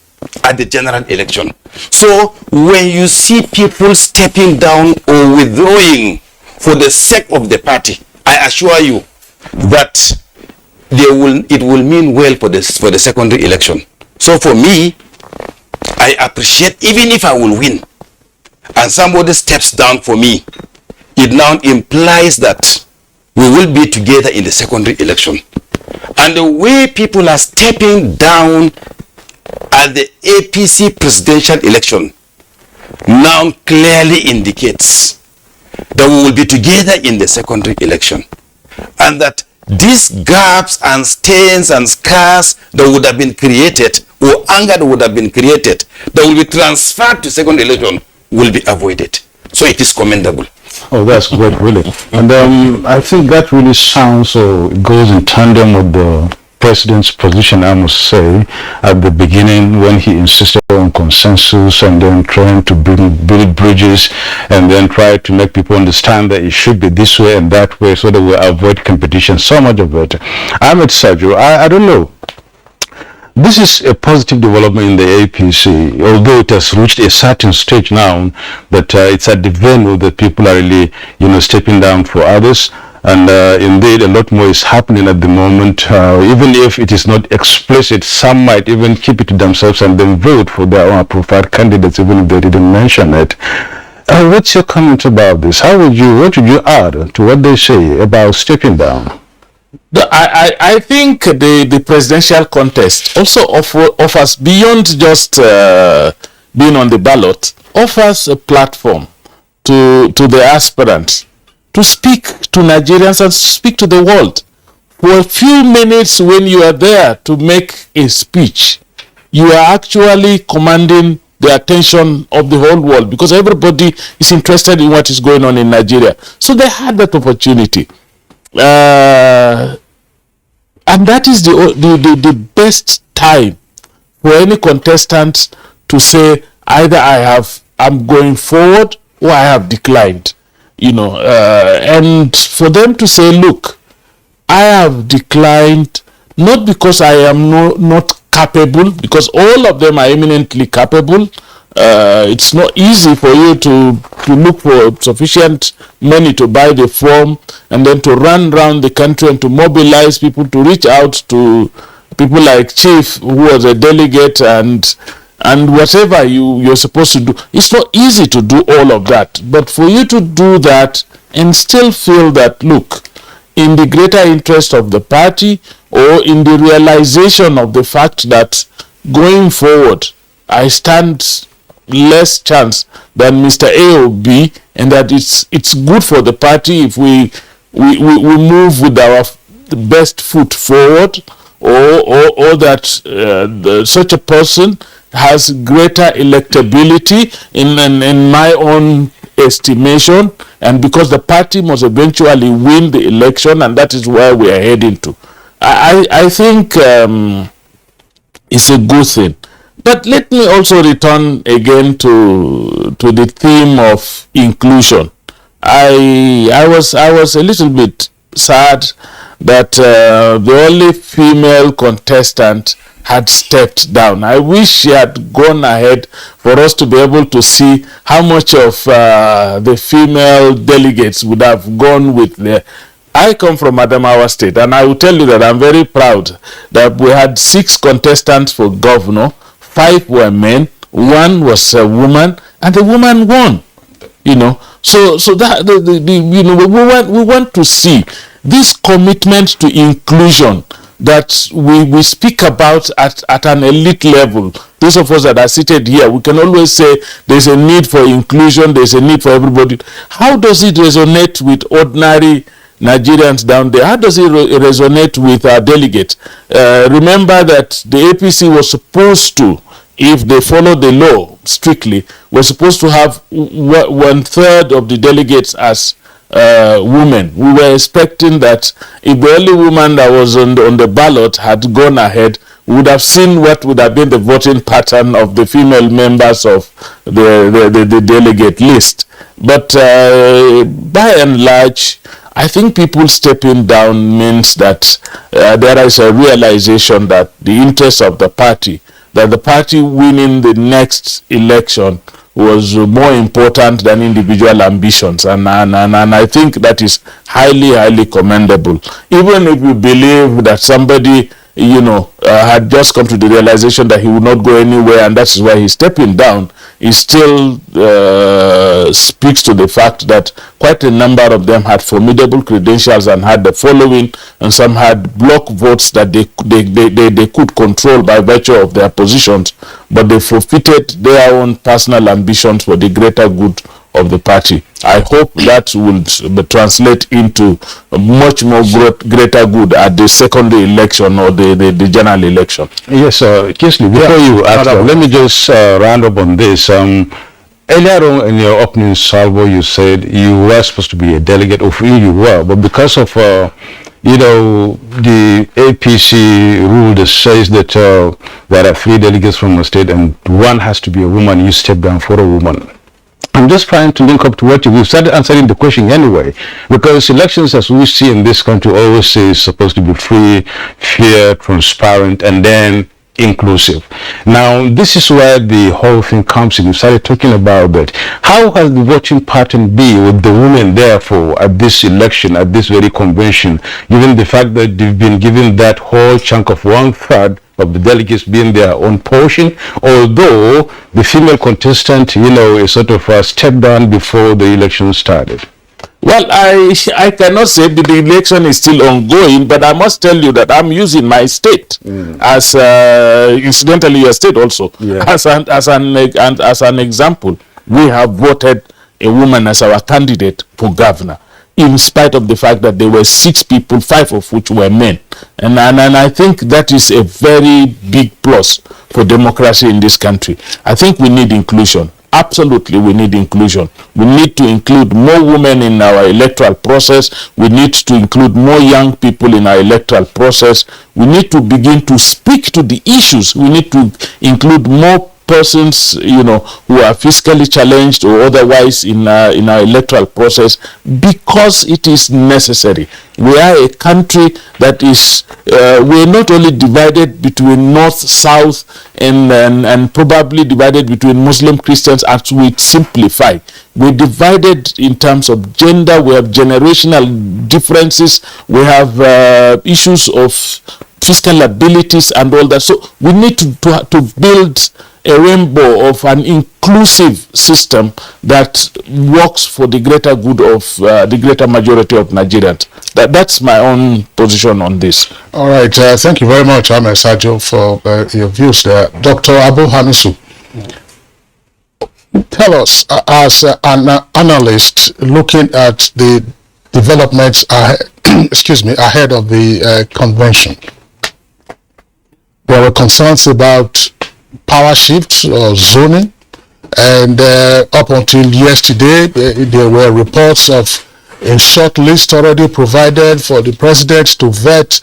at the general election. So when you see people stepping down or withdrawing for the sake of the party, I assure you that it will mean well for the secondary election. So for me, I appreciate, even if I will win and somebody steps down for me, it now implies that we will be together in the secondary election. And the way people are stepping down at the APC presidential election now clearly indicates that we will be together in the secondary election, and that these gaps and stains and scars that would have been created, or anger that would have been created, that will be transferred to second election, will be avoided. So it is commendable. Oh, that's great, really. And I think that really sounds or goes in tandem with the president's position, I must say, at the beginning when he insisted on consensus and then trying to build bridges and then try to make people understand that it should be this way and that way so that we avoid competition, so much of it. Ahmed Sajo, I don't know. This is a positive development in the APC, although it has reached a certain stage now that it's at the venue that people are really, stepping down for others. And indeed, a lot more is happening at the moment. Even if it is not explicit, some might even keep it to themselves and then vote for their own preferred candidates, even if they didn't mention it. What's your comment about this? What would you add to what they say about stepping down? I think the presidential contest also offers, beyond just being on the ballot, offers a platform to the aspirants to speak to Nigerians and speak to the world. For a few minutes when you are there to make a speech, you are actually commanding the attention of the whole world, because everybody is interested in what is going on in Nigeria. So they had that opportunity. And that is the best time for any contestant to say either I'm going forward or I have declined. And for them to say, look, I have declined not because I am not capable, because all of them are eminently capable. It's not easy for you to look for sufficient money to buy the form and then to run around the country and to mobilize people to reach out to people like Chief, who was a delegate, and whatever you're supposed to do. It's not easy to do all of that. But for you to do that and still feel that, look, in the greater interest of the party, or in the realization of the fact that going forward, I stand less chance than Mr. A or B, and that it's good for the party if we move with our best foot forward, or that such a person has greater electability in my own estimation, and because the party must eventually win the election, and that is where we are heading to. I think it's a good thing. But let me also return again to the theme of inclusion. I was a little bit sad that the only female contestant had stepped down. I wish she had gone ahead for us to be able to see how much of the female delegates would have gone with the... I come from Adamawa State, and I will tell you that I'm very proud that we had 6 contestants for governor. 5 were men, 1 was a woman, and the woman won. So that we want to see this commitment to inclusion that we speak about at an elite level. Those of us that are seated here, we can always say there's a need for inclusion, there's a need for everybody. How does it resonate with ordinary Nigerians down there? How does it resonate with our delegate? Remember that the APC was supposed to, if they follow the law strictly, we're supposed to have 1/3 of the delegates as women. We were expecting that if the only woman that was on the ballot had gone ahead, we would have seen what would have been the voting pattern of the female members of the delegate list. But by and large, I think people stepping down means that there is a realization that the interests of the party that the party winning the next election was more important than individual ambitions, and I think that is highly commendable. Even if you believe that somebody, had just come to the realization that he would not go anywhere, and that's why he's stepping down, it still speaks to the fact that quite a number of them had formidable credentials and had the following, and some had block votes that they could control by virtue of their positions, but they forfeited their own personal ambitions for the greater good of the party. I hope that will translate into a much more greater good at the secondary election or the general election. Yes, Kisley, before you answer, let me just round up on this. Earlier on in your opening salvo, you said you were supposed to be a delegate, of who you were, but because of the APC rule that says that there are 3 delegates from a state and one has to be a woman, you step down for a woman. I'm just trying to link up to what we've started answering the question anyway, because elections, as we see in this country, always say is supposed to be free, fair, transparent, and then inclusive. Now, this is where the whole thing comes in. We started talking about that. How has the voting pattern been with the women, therefore, at this election, at this very convention, given the fact that they've been given that whole chunk of 1/3 of the delegates being their own portion, although the female contestant, is sort of a step down before the election started? Well, I cannot say that the election is still ongoing, but I must tell you that I'm using my state as, incidentally, your state also, as an example. We have voted a woman as our candidate for governor, in spite of the fact that there were 6 people, 5 of which were men. And I think that is a very big plus for democracy in this country. I think we need inclusion. Absolutely, we need inclusion. We need to include more women in our electoral process. We need to include more young people in our electoral process. We need to begin to speak to the issues. We need to include more persons, who are fiscally challenged or otherwise in our electoral process, because it is necessary. We are a country that is, we're not only divided between north, south, and probably divided between Muslim, Christians, as we simplify. We're divided in terms of gender. We have generational differences. We have issues of fiscal abilities and all that. So we need to build a rainbow of an inclusive system that works for the greater good of the greater majority of Nigerians. That's my own position on this. All right. Thank you very much, Ahmed Sajo, for your views there. Dr. Abu Hamisu, tell us, as an analyst looking at the developments ahead of the convention, there were concerns about power shifts or zoning, and up until yesterday there were reports of a short list already provided for the president to vet.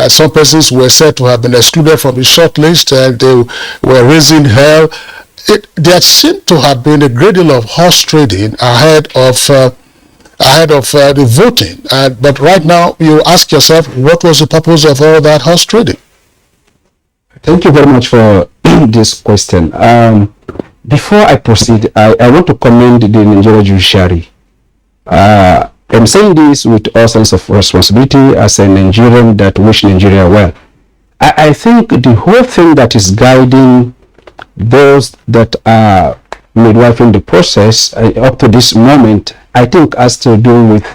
Some persons were said to have been excluded from the short list, and they were raising hell. There seemed to have been a great deal of horse trading ahead of the voting, but right now you ask yourself, what was the purpose of all that horse trading? Thank you very much for this question. Before I proceed, I want to commend the Nigerian judiciary. I'm saying this with all sense of responsibility as a Nigerian that wish Nigeria well. I think the whole thing that is guiding those that are midwifing the process up to this moment, I think has to do with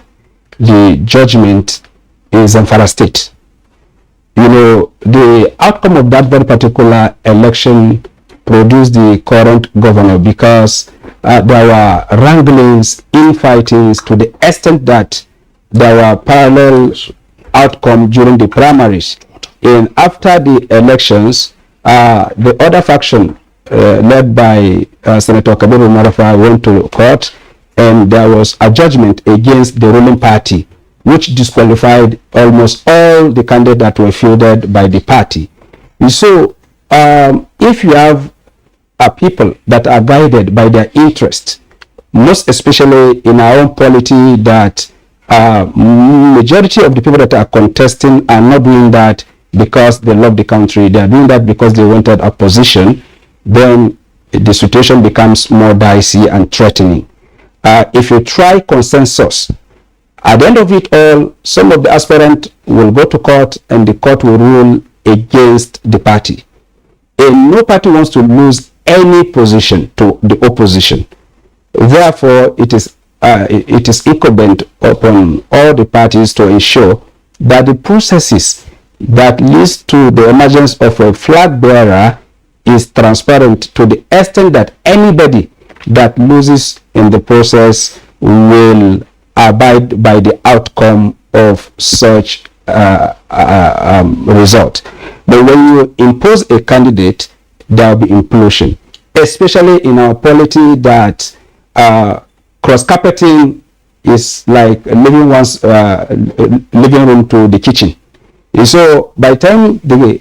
the judgment in Zamfara State. The outcome of that very particular election produced the current governor, because there were wranglings, infightings, to the extent that there were parallel outcomes during the primaries. And after the elections, the other faction led by Senator Kabiru Marafa went to court, and there was a judgment against the ruling party, which disqualified almost all the candidates that were fielded by the party. And so, if you have people that are guided by their interest, most especially in our own polity, that majority of the people that are contesting are not doing that because they love the country, they are doing that because they wanted a position, then the situation becomes more dicey and threatening. If you try consensus, at the end of it all, some of the aspirants will go to court and the court will rule against the party. And no party wants to lose any position to the opposition. Therefore, it is incumbent upon all the parties to ensure that the processes that leads to the emergence of a flag bearer is transparent to the extent that anybody that loses in the process will abide by the outcome of such result. But when you impose a candidate, there will be implosion, especially in our polity that cross-carpeting is like leaving one's living room to the kitchen. And so by the time the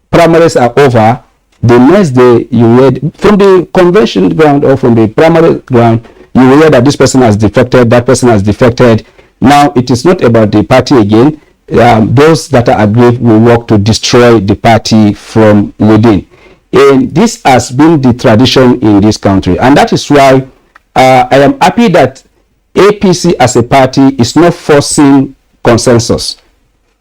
primaries are over, the next day you hear from the convention ground or from the primary ground, you will hear that this person has defected, that person has defected. Now it is not about the party again. Those that are aggrieved will work to destroy the party from within. And this has been the tradition in this country. And that is why I am happy that APC as a party is not forcing consensus.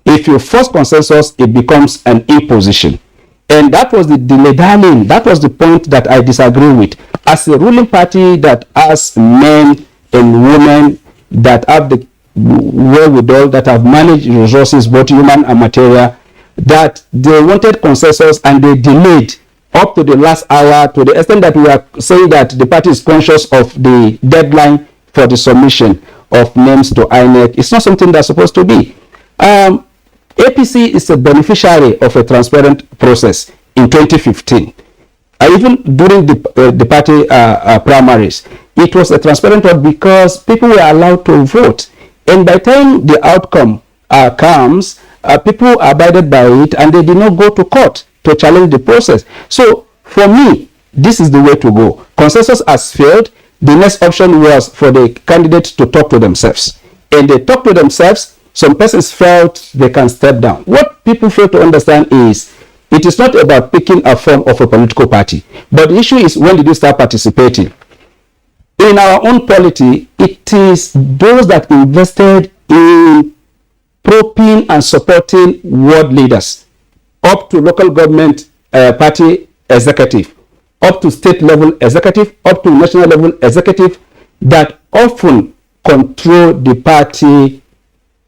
If you force consensus, it becomes an imposition. And that was the delay, darling. That was the point that I disagree with. As a ruling party that has men and women that have the wherewithal, that have managed resources, both human and material, that they wanted consensus and they delayed up to the last hour, to the extent that we are saying that the party is conscious of the deadline for the submission of names to INEC. It's not something that's supposed to be. APC is a beneficiary of a transparent process in 2015. Even during the party primaries, it was a transparent one because people were allowed to vote. And by the time the outcome comes, people abided by it and they did not go to court to challenge the process. So for me, this is the way to go. Consensus has failed. The next option was for the candidates to talk to themselves. And they talk to themselves. Some persons felt they can step down. What people fail to understand is it is not about picking a form of a political party. But the issue is, when did you start participating? In our own polity, it is those that invested in probing and supporting world leaders, up to local government party executive, up to state level executive, up to national level executive, that often control the party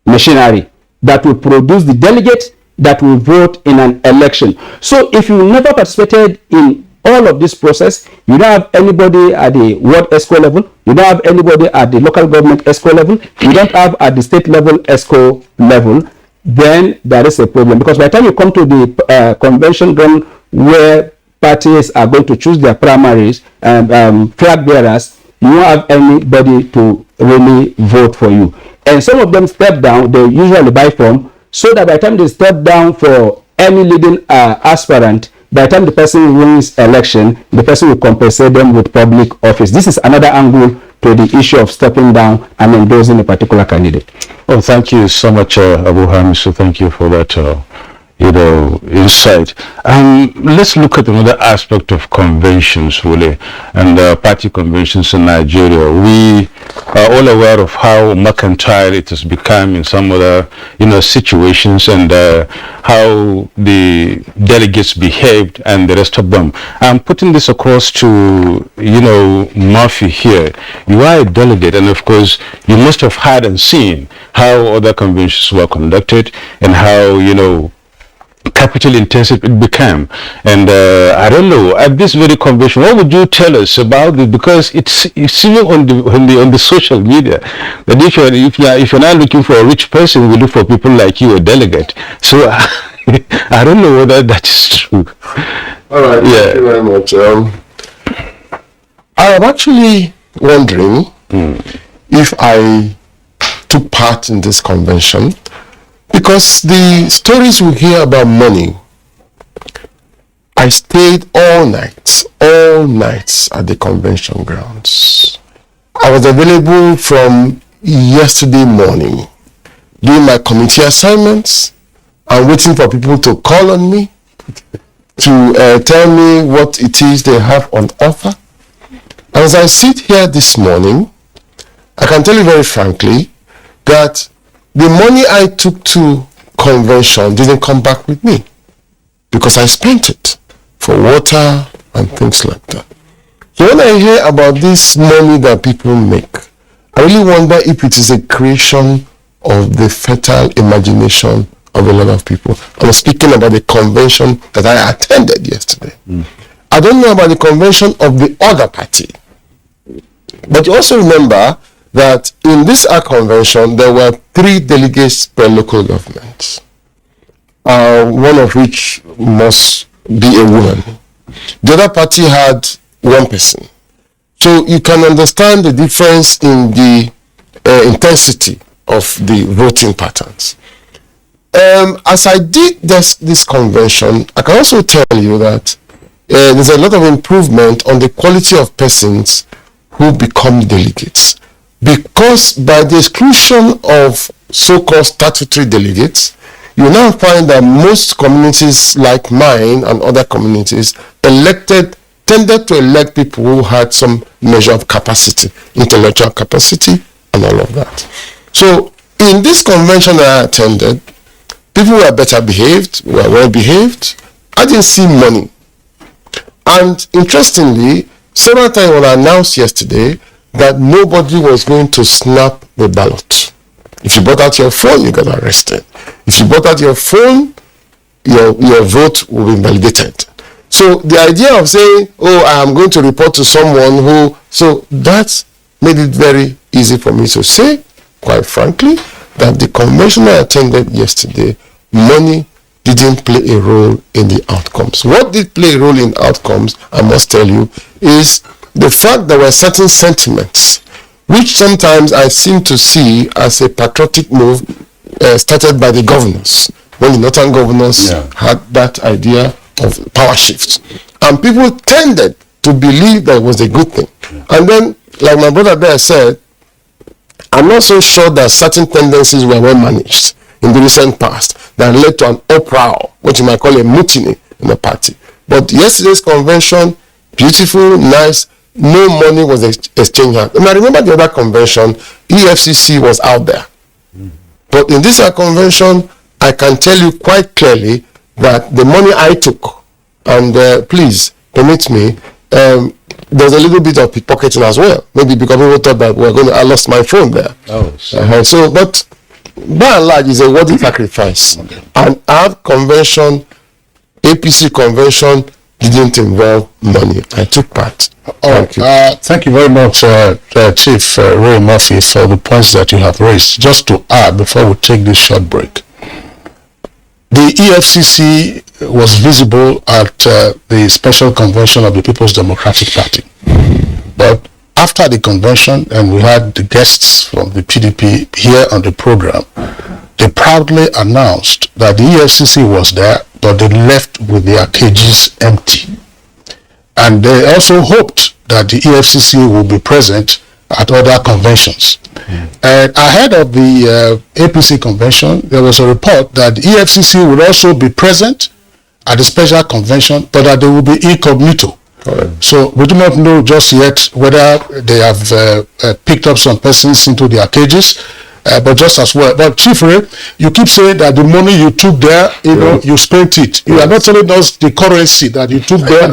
machinery, that will produce the delegate that will vote in an election. So if you never participated in all of this process, you don't have anybody at the world ESCO level, you don't have anybody at the local government ESCO level, you don't have at the state level ESCO level, then there is a problem. Because by the time you come to the convention ground where parties are going to choose their primaries and flag bearers, you won't have anybody to really vote for you. And some of them step down, they usually buy form, so that by the time they step down for any leading aspirant, by the time the person wins election, the person will compensate them with public office. This is another angle to the issue of stepping down and endorsing a particular candidate. Well, thank you so much, Abu Hamisu. Thank you for that, insight. Let's look at another aspect of conventions, really, and party conventions in Nigeria. We are all aware of how mercantile it has become in some other, situations, and how the delegates behaved and the rest of them. I'm putting this across to, Murphy here. You are a delegate, and of course, you must have heard and seen how other conventions were conducted and how, capital intensive it became. And I don't know, at this very convention, what would you tell us about it? Because it's even on the social media that if you're not looking for a rich person, we look for people like you, a delegate. So I don't know whether that is true. All right, thank you very much. I am actually wondering if I took part in this convention, because the stories we hear about money, I stayed all night at the convention grounds. I was available from yesterday morning, doing my committee assignments, I'm waiting for people to call on me, to tell me what it is they have on offer. As I sit here this morning, I can tell you very frankly that the money I took to convention didn't come back with me because I spent it for water and things like that. So when I hear about this money that people make, I really wonder if it is a creation of the fertile imagination of a lot of people. I'm speaking about the convention that I attended yesterday. I don't know about the convention of the other party. But you also remember that in this convention, there were 3 delegates per local government, one of which must be a woman. The other party had 1 person. So you can understand the difference in the intensity of the voting patterns. As I did this convention, I can also tell you that there's a lot of improvement on the quality of persons who become delegates. Because by the exclusion of so-called statutory delegates, you now find that most communities like mine and other communities tended to elect people who had some measure of capacity, intellectual capacity, and all of that. So in this convention I attended, people were better behaved, were well behaved. I didn't see money. And interestingly, several times when I announced yesterday that nobody was going to snap the ballot. If you brought out your phone, you got arrested. If you brought out your phone, your vote will be invalidated. So the idea of saying, oh, I am going to report to someone who, so that made it very easy for me to say, quite frankly, that the convention I attended yesterday, money didn't play a role in the outcomes. What did play a role in outcomes, I must tell you, is the fact there were certain sentiments, which sometimes I seem to see as a patriotic move started by the governors, when the northern governors had that idea of power shifts. And people tended to believe that it was a good thing. And then, like my brother there said, I'm not so sure that certain tendencies were well managed in the recent past that led to an uproar, what you might call a mutiny in the party. But yesterday's convention, beautiful, nice, no money was exchanged. And I remember the other convention, EFCC was out there. But in this convention, I can tell you quite clearly that the money I took, and please permit me, there's a little bit of pickpocketing as well. Maybe because people thought that I lost my phone there. So, but by and large, it's a worthy sacrifice. Okay. And our convention, APC convention, didn't involve money. I took part. Thank you very much, Chief Ray Murphy, for the points that you have raised. Just to add, before we take this short break, the EFCC was visible at the special convention of the People's Democratic Party. But after the convention, and we had the guests from the PDP here on the program, they proudly announced that the EFCC was there, but they left with their cages empty. And they also hoped that the EFCC will be present at other conventions. And ahead of the APC convention, there was a report that the EFCC would also be present at the special convention, but that they will be incognito. So we do not know just yet whether they have picked up some persons into their cages, but just as well. But Chief Ray, you keep saying that the money you took there, you spent it. You are not telling us the currency that you took there.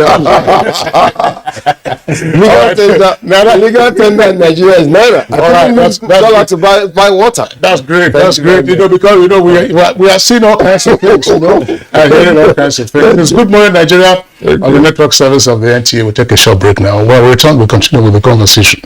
Legal tender in Nigeria is naira. That's dollar to buy water. That's great. That's great. Because we are seeing all kinds of things. And hearing all kinds of things. It's Good Morning Nigeria on the network service of the NTA. We'll take a short break now. When we return, we'll continue with the conversation.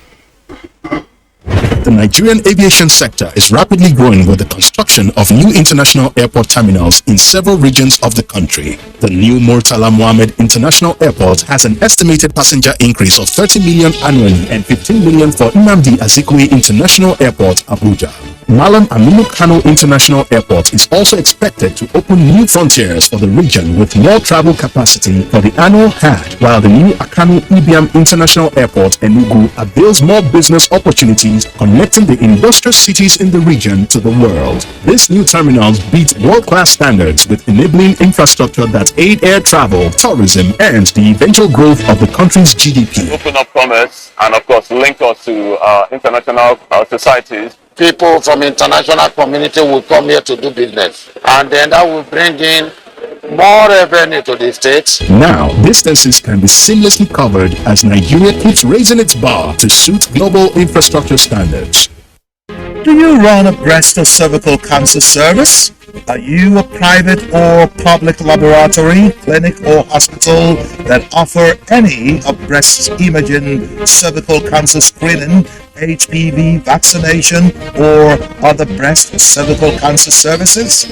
The Nigerian aviation sector is rapidly growing with the construction of new international airport terminals in several regions of the country. The new Murtala Mohammed International Airport has an estimated passenger increase of 30 million annually and 15 million for Nnamdi Azikiwe International Airport, Abuja. Malam Aminu Kano International Airport is also expected to open new frontiers for the region with more travel capacity for the annual Hajj, while the new Akanu Ibiam International Airport, Enugu, avails more business opportunities connecting the industrial cities in the region to the world. These new terminals beat world-class standards with enabling infrastructure that aid air travel, tourism, and the eventual growth of the country's GDP. Open up commerce and, of course, link us to international societies. People from international community will come here to do business, and then that will bring in more revenue to the state. Now, distances can be seamlessly covered as Nigeria keeps raising its bar to suit global infrastructure standards. Do you run a breast or cervical cancer service? Are you a private or public laboratory, clinic or hospital that offer any of breast imaging, cervical cancer screening, HPV vaccination, or other breast or cervical cancer services?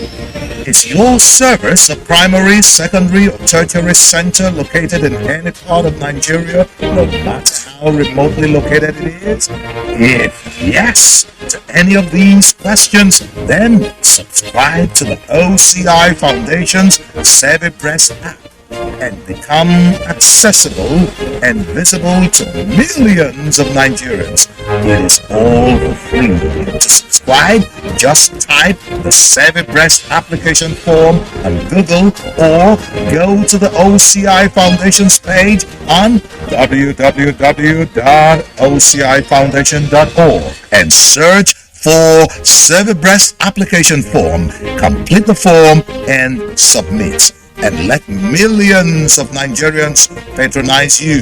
Is your service a primary, secondary, or tertiary center located in any part of Nigeria, no matter how remotely located it is? If yes to any of these questions, then subscribe to the OCI Foundation's Save Breast app and become accessible and visible to millions of Nigerians. It is all for free. To subscribe, just type the Save Breast application form on Google or go to the OCI Foundation's page on www.ocifoundation.org and search for Save Breast application form. Complete the form and submit. And let millions of Nigerians patronize you,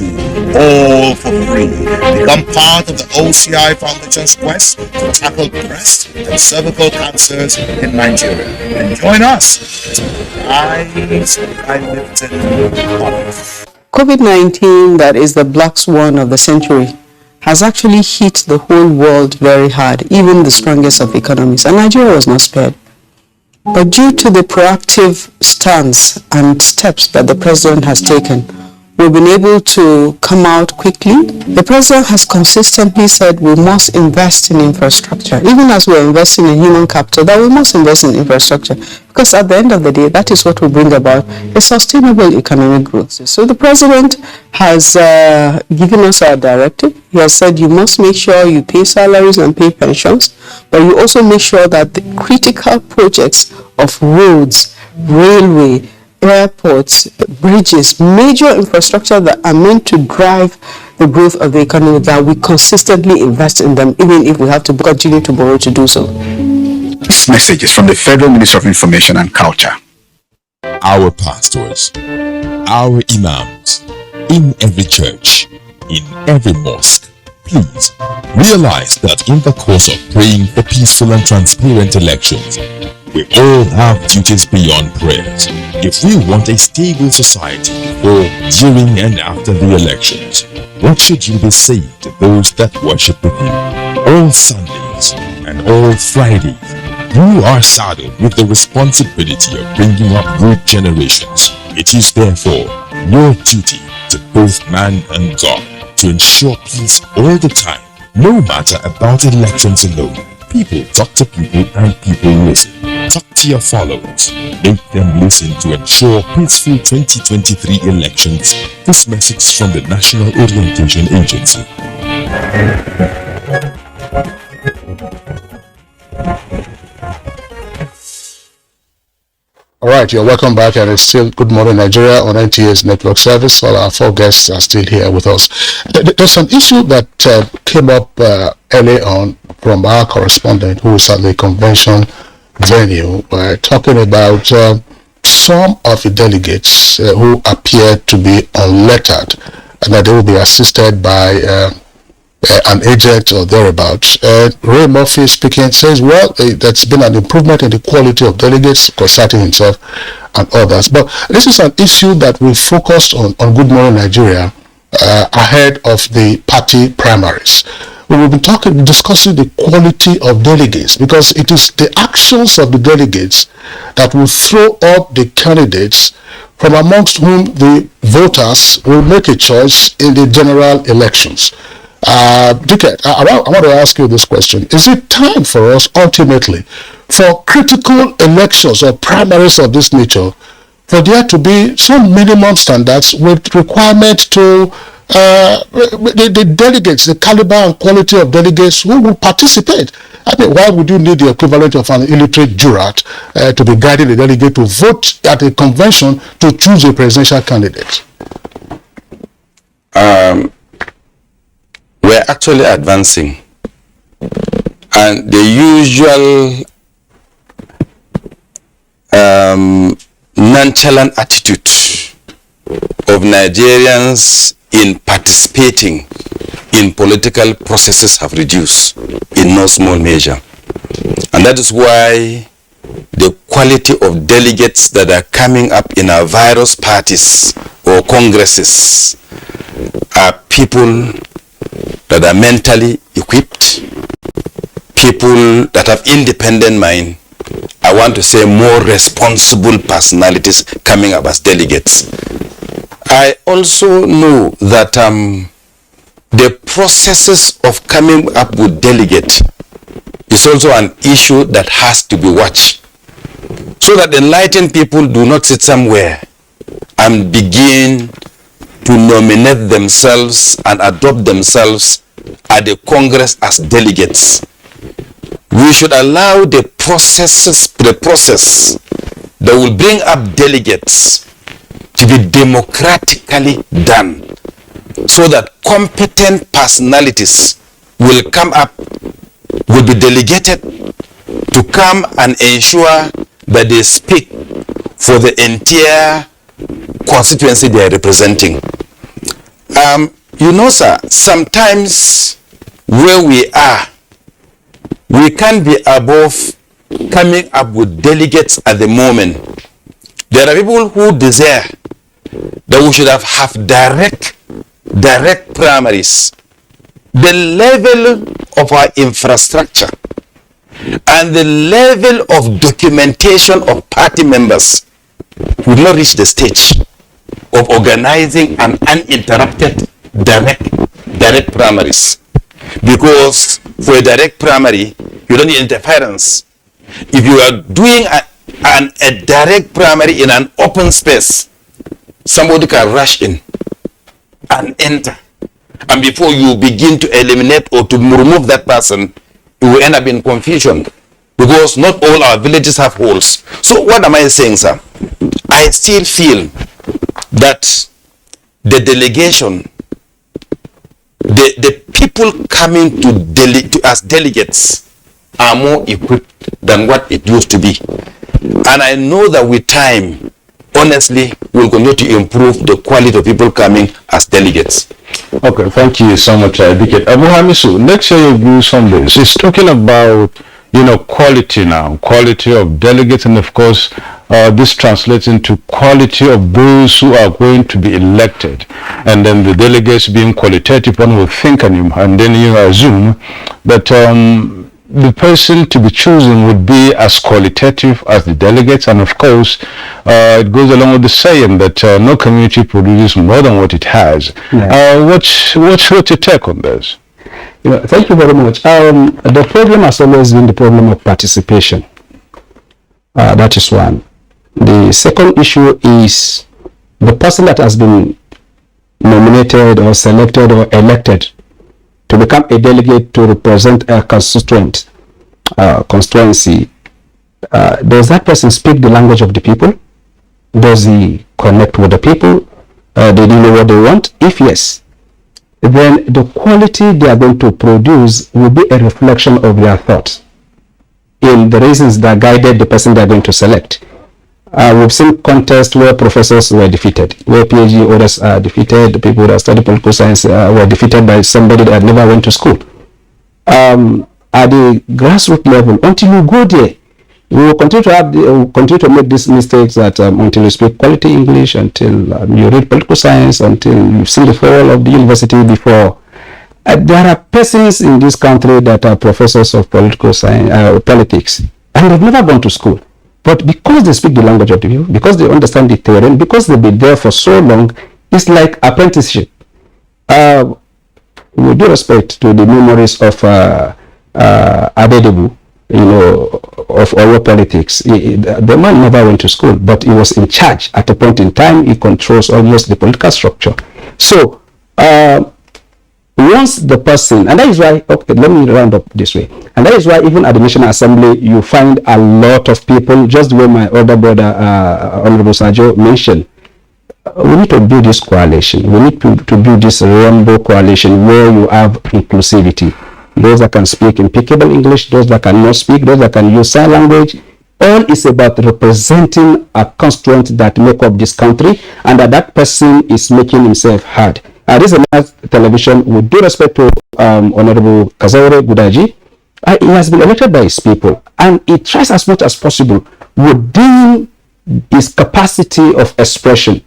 all for free. Become part of the OCI Foundation's quest to tackle breast and cervical cancers in Nigeria. And join us to rise by lifting others. COVID-19, that is the black swan of the century, has actually hit the whole world very hard, even the strongest of economies. And Nigeria was not spared. But due to the proactive stance and steps that the president has taken, we've been able to come out quickly. The president has consistently said we must invest in infrastructure. Even as we're investing in human capital, that we must invest in infrastructure. Because at the end of the day, that is what will bring about a sustainable economic growth. So the president has given us our directive. He has said you must make sure you pay salaries and pay pensions, but you also make sure that the critical projects of roads, railway, airports, bridges, major infrastructure that are meant to drive the growth of the economy, that we consistently invest in them, even if we have to continue to borrow to do so. This message is from the Federal Ministry of Information and Culture. Our pastors, our imams, in every church, in every mosque, please realize that in the course of praying for peaceful and transparent elections, we all have duties beyond prayers. If we want a stable society before, during, and after the elections, what should you be saying to those that worship with you? All Sundays and all Fridays, you are saddled with the responsibility of bringing up good generations. It is therefore your duty to both man and God to ensure peace all the time, no matter about elections alone. People talk to people and people listen. Talk to your followers. Make them listen to ensure peaceful 2023 elections. This message is from the National Orientation Agency. All right, you're welcome back, and it's still Good Morning Nigeria on NTA's network service. All our four guests are still here with us. There's an issue that came up early on from our correspondent who was at the convention venue, talking about some of the delegates who appear to be unlettered, and that they will be assisted by an agent or thereabouts. Ray Murphy speaking says, well, that's been an improvement in the quality of delegates, consulting himself and others. But this is an issue that we focused on Good Morning Nigeria ahead of the party primaries. We will be discussing the quality of delegates, because it is the actions of the delegates that will throw up the candidates from amongst whom the voters will make a choice in the general elections. Delegate, I want to ask you this question. Is it time for us ultimately for critical elections or primaries of this nature for there to be some minimum standards with requirement to the delegates, the caliber and quality of delegates who will participate? I mean, why would you need the equivalent of an illiterate jurat to be guiding the delegate to vote at a convention to choose a presidential candidate? We're actually advancing, and the usual nonchalant attitude of Nigerians in participating in political processes have reduced in no small measure. And that is why the quality of delegates that are coming up in our various parties or congresses are people that are mentally equipped, people that have independent mind. I want to say more responsible personalities coming up as delegates. I also know that the processes of coming up with delegate is also an issue that has to be watched, so that enlightened people do not sit somewhere and begin to nominate themselves and adopt themselves at the Congress as delegates. We should allow the process that will bring up delegates to be democratically done, so that competent personalities will come up, will be delegated to come and ensure that they speak for the entire constituency they are representing. You know, sir, sometimes where we are, we can't be above coming up with delegates at the moment. There are people who desire that we should have direct primaries. The level of our infrastructure and the level of documentation of party members will not reach the stage of organizing an uninterrupted direct primaries. Because for a direct primary, you don't need interference. If you are doing a direct primary in an open space, somebody can rush in and enter. And before you begin to eliminate or to remove that person, you will end up in confusion, because not all our villages have holes. So what am I saying, sir? I still feel that the delegation, the people coming to as delegates are more equipped than what it used to be. And I know that with time, honestly, we'll continue to improve the quality of people coming as delegates. Okay, thank you so much, Delegate. Abu Hamisu, let's hear your views on this. It's talking about, quality now, quality of delegates, and of course, this translates into quality of those who are going to be elected. And then the delegates being qualitative, one will think and then you assume that the person to be chosen would be as qualitative as the delegates. And of course, it goes along with the saying that no community produces more than what it has. Yeah. What's your take on this? Thank you very much. The problem has always been the problem of participation. That is one. The second issue is the person that has been nominated or selected or elected to become a delegate to represent a constituency. Does that person speak the language of the people? Does he connect with the people? Do they know what they want? If yes, then the quality they are going to produce will be a reflection of their thoughts in the reasons that guided the person they are going to select. We've seen contests where professors were defeated, where PhD holders are defeated, the people that study political science were defeated by somebody that never went to school. At the grassroots level, until you go there, we will continue to make these mistakes that until you speak quality English, until you read political science, until you've seen the fall of the university before. There are persons in this country that are professors of political science, politics, and they've never gone to school. But because they speak the language of the people, because they understand the terrain, because they've been there for so long, it's like apprenticeship. with due respect to the memories of Adedebu, of our politics, the man never went to school, but he was in charge at a point in time. He controls almost the political structure. So once the person, and that is why, okay, let me round up this way, and that is why even at the National Assembly you find a lot of people, just the way my older brother Honorable Sajo mentioned. We need to build this coalition. We need to build this rainbow coalition where you have inclusivity. Those that can speak impeccable English, those that cannot speak, those that can use sign language. All is about representing a constituent that make up this country, and that person is making himself heard. This is another television. With due respect to Honorable Kazaure Gudaji, he has been elected by his people, and he tries as much as possible within his capacity of expression.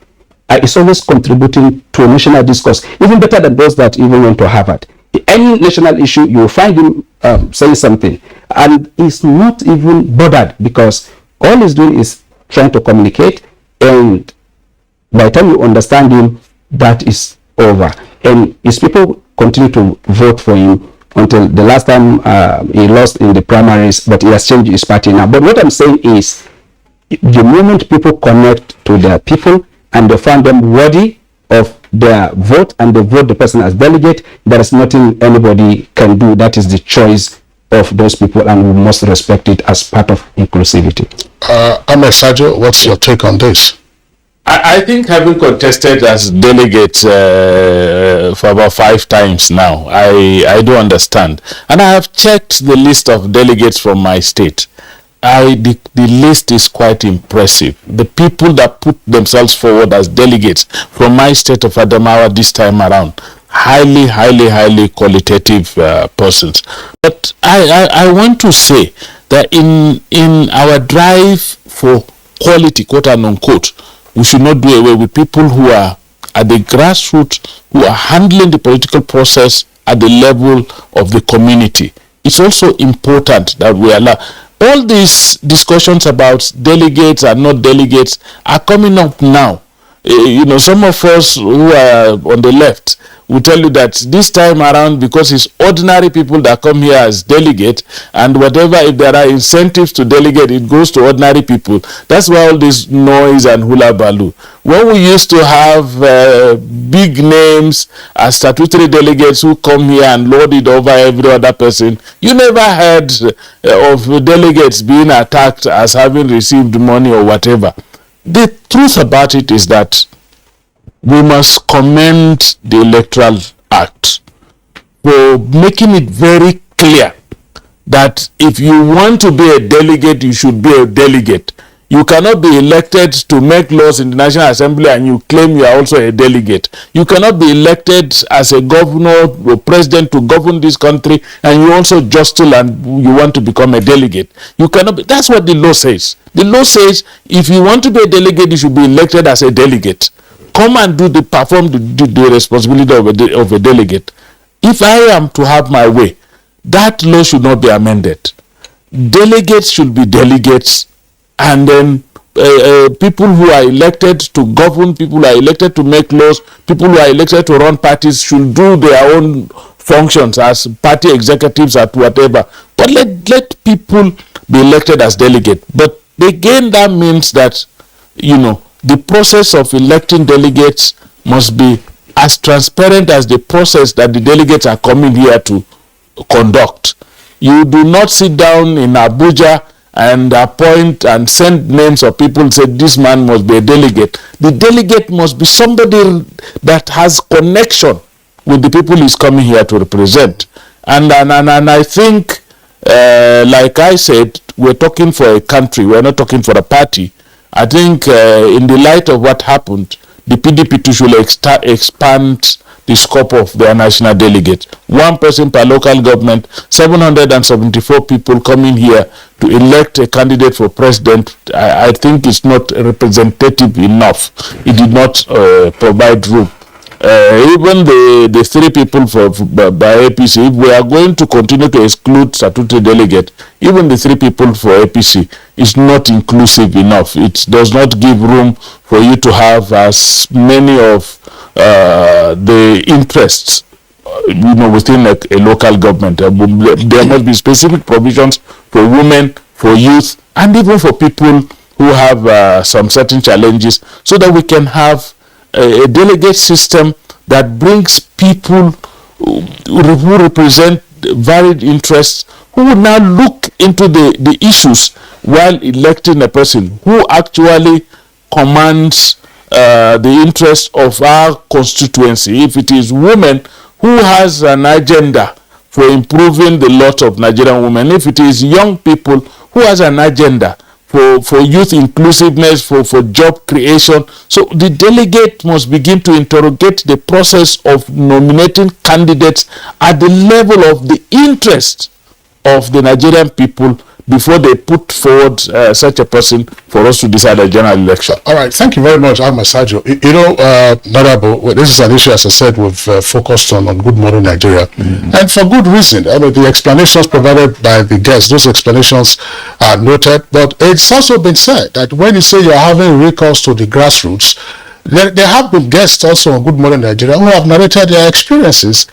It's always contributing to a national discourse, even better than those that even went to Harvard. Any national issue, you will find him saying something, and he's not even bothered, because all he's doing is trying to communicate, and by the time you understand him, that is over. And his people continue to vote for him until the last time he lost in the primaries, but he has changed his party now. But what I'm saying is, the moment people connect to their people and they find them worthy of their vote and they vote the person as delegate, there is nothing anybody can do. That is the choice of those people, and we must respect it as part of inclusivity. Ahmed Sajo, what's your take on this? I think, having contested as delegate for about 5 times now, I do understand. And I have checked the list of delegates from my state. The list is quite impressive. The people that put themselves forward as delegates from my state of Adamawa this time around, highly qualitative persons. But I want to say that in our drive for quality, quote and unquote, we should not do away with people who are at the grassroots, who are handling the political process at the level of the community. It's also important that we allow. All these discussions about delegates and not delegates are coming up now. Some of us who are on the left will tell you that this time around, because it's ordinary people that come here as delegate, and whatever, if there are incentives to delegate, it goes to ordinary people. That's why all this noise and hula baloo. When we used to have big names as statutory delegates who come here and lord it over every other person, you never heard of delegates being attacked as having received money or whatever. The truth about it is that we must commend the Electoral Act for making it very clear that if you want to be a delegate, you should be a delegate. You cannot be elected to make laws in the National Assembly and you claim you are also a delegate. You cannot be elected as a governor or president to govern this country and you also jostle and you want to become a delegate. You cannot be. That's what the law says. The law says if you want to be a delegate, you should be elected as a delegate. Come and perform the responsibility of a delegate. If I am to have my way, that law should not be amended. Delegates should be delegates, and then people who are elected to govern, people who are elected to make laws, people who are elected to run parties should do their own functions as party executives at whatever. But let people be elected as delegates. But again, that means that, the process of electing delegates must be as transparent as the process that the delegates are coming here to conduct. You do not sit down in Abuja and appoint and send names of people and say this man must be a delegate. The delegate must be somebody that has connection with the people he's coming here to represent. And I think, like I said, we're talking for a country, we're not talking for a party. I think in the light of what happened, the PDP too should expand the scope of their national delegates. 1 person per local government, 774 people coming here to elect a candidate for president. I think it's not representative enough. It did not provide room. Even the 3 people by APC, if we are going to continue to exclude statutory delegate, even the 3 people for APC is not inclusive enough. It does not give room for you to have as many of the interests within a local government. There must be specific provisions for women, for youth, and even for people who have some certain challenges, so that we can have a delegate system that brings people who represent varied interests, who will now look into the issues while electing a person who actually commands the interests of our constituency. If it is women, who has an agenda for improving the lot of Nigerian women. If it is young people, who has an agenda for youth inclusiveness, for job creation. So the delegate must begin to interrogate the process of nominating candidates at the level of the interest of the Nigerian people before they put forward such a person for us to decide a general election. All right, thank you very much, Ahmed Sajo. You know, Narabo, this is an issue, as I said, we've focused on Good Morning Nigeria, and for good reason. I mean, the explanations provided by the guests, those explanations are noted, but it's also been said that when you say you're having recourse to the grassroots, there have been guests also on Good Morning Nigeria who have narrated their experiences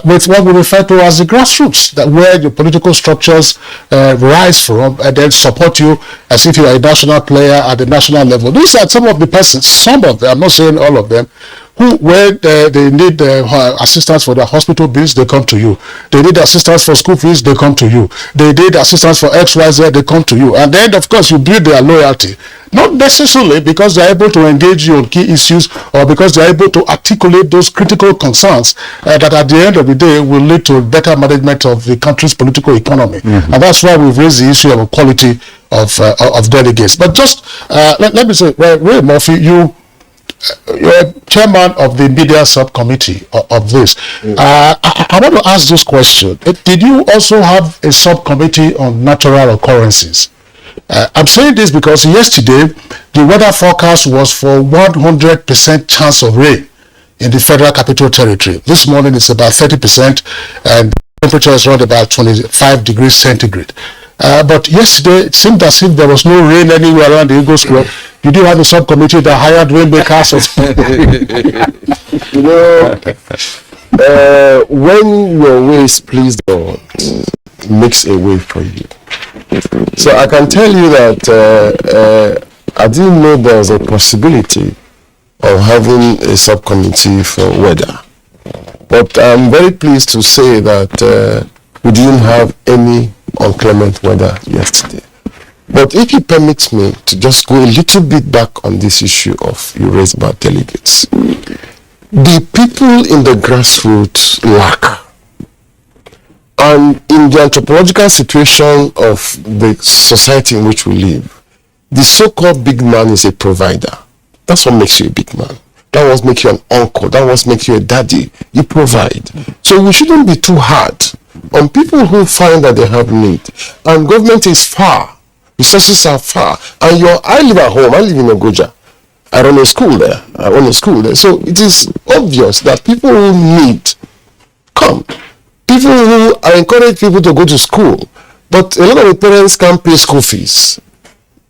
with what we refer to as the grassroots, that where the political structures rise from and then support you as if you're a national player at the national level. These are some of the persons, some of them, I'm not saying all of them, who, when they need assistance for their hospital bills, they come to you. They need assistance for school fees, they come to you. They need assistance for XYZ, they come to you. And then, of course, you build their loyalty. Not necessarily because they're able to engage you on key issues or because they're able to articulate those critical concerns that at the end of the day will lead to better management of the country's political economy. And that's why we've raised the issue of equality of delegates. But just let me say, Ray Murphy, you're chairman of the media subcommittee of this. I want to ask this question. Did you also have a subcommittee on natural occurrences? I'm saying this because yesterday the weather forecast was for 100% chance of rain in the Federal Capital Territory. This morning it's about 30% and the temperature is around about 25 degrees centigrade. But yesterday it seemed as if there was no rain anywhere around the Eagle Square. Did you have a subcommittee that hired rainmakers? You know, when your ways please God, makes a way for you. So I can tell you that I didn't know there was a possibility of having a subcommittee for weather. But I'm very pleased to say that we didn't have any inclement weather yesterday. But if you permit me to just go a little bit back on this issue of you raised about delegates. The people in the grassroots lack. And in the anthropological situation of the society in which we live, the so-called big man is a provider. That's what makes you a big man. That what makes you an uncle. That what makes you a daddy. You provide. So we shouldn't be too hard on people who find that they have need. And government is far. Resources are far. And I live at home. I live in Ogoja. I run a school there. So it is obvious that people who need come. People who encourage people to go to school, but a lot of the parents can't pay school fees,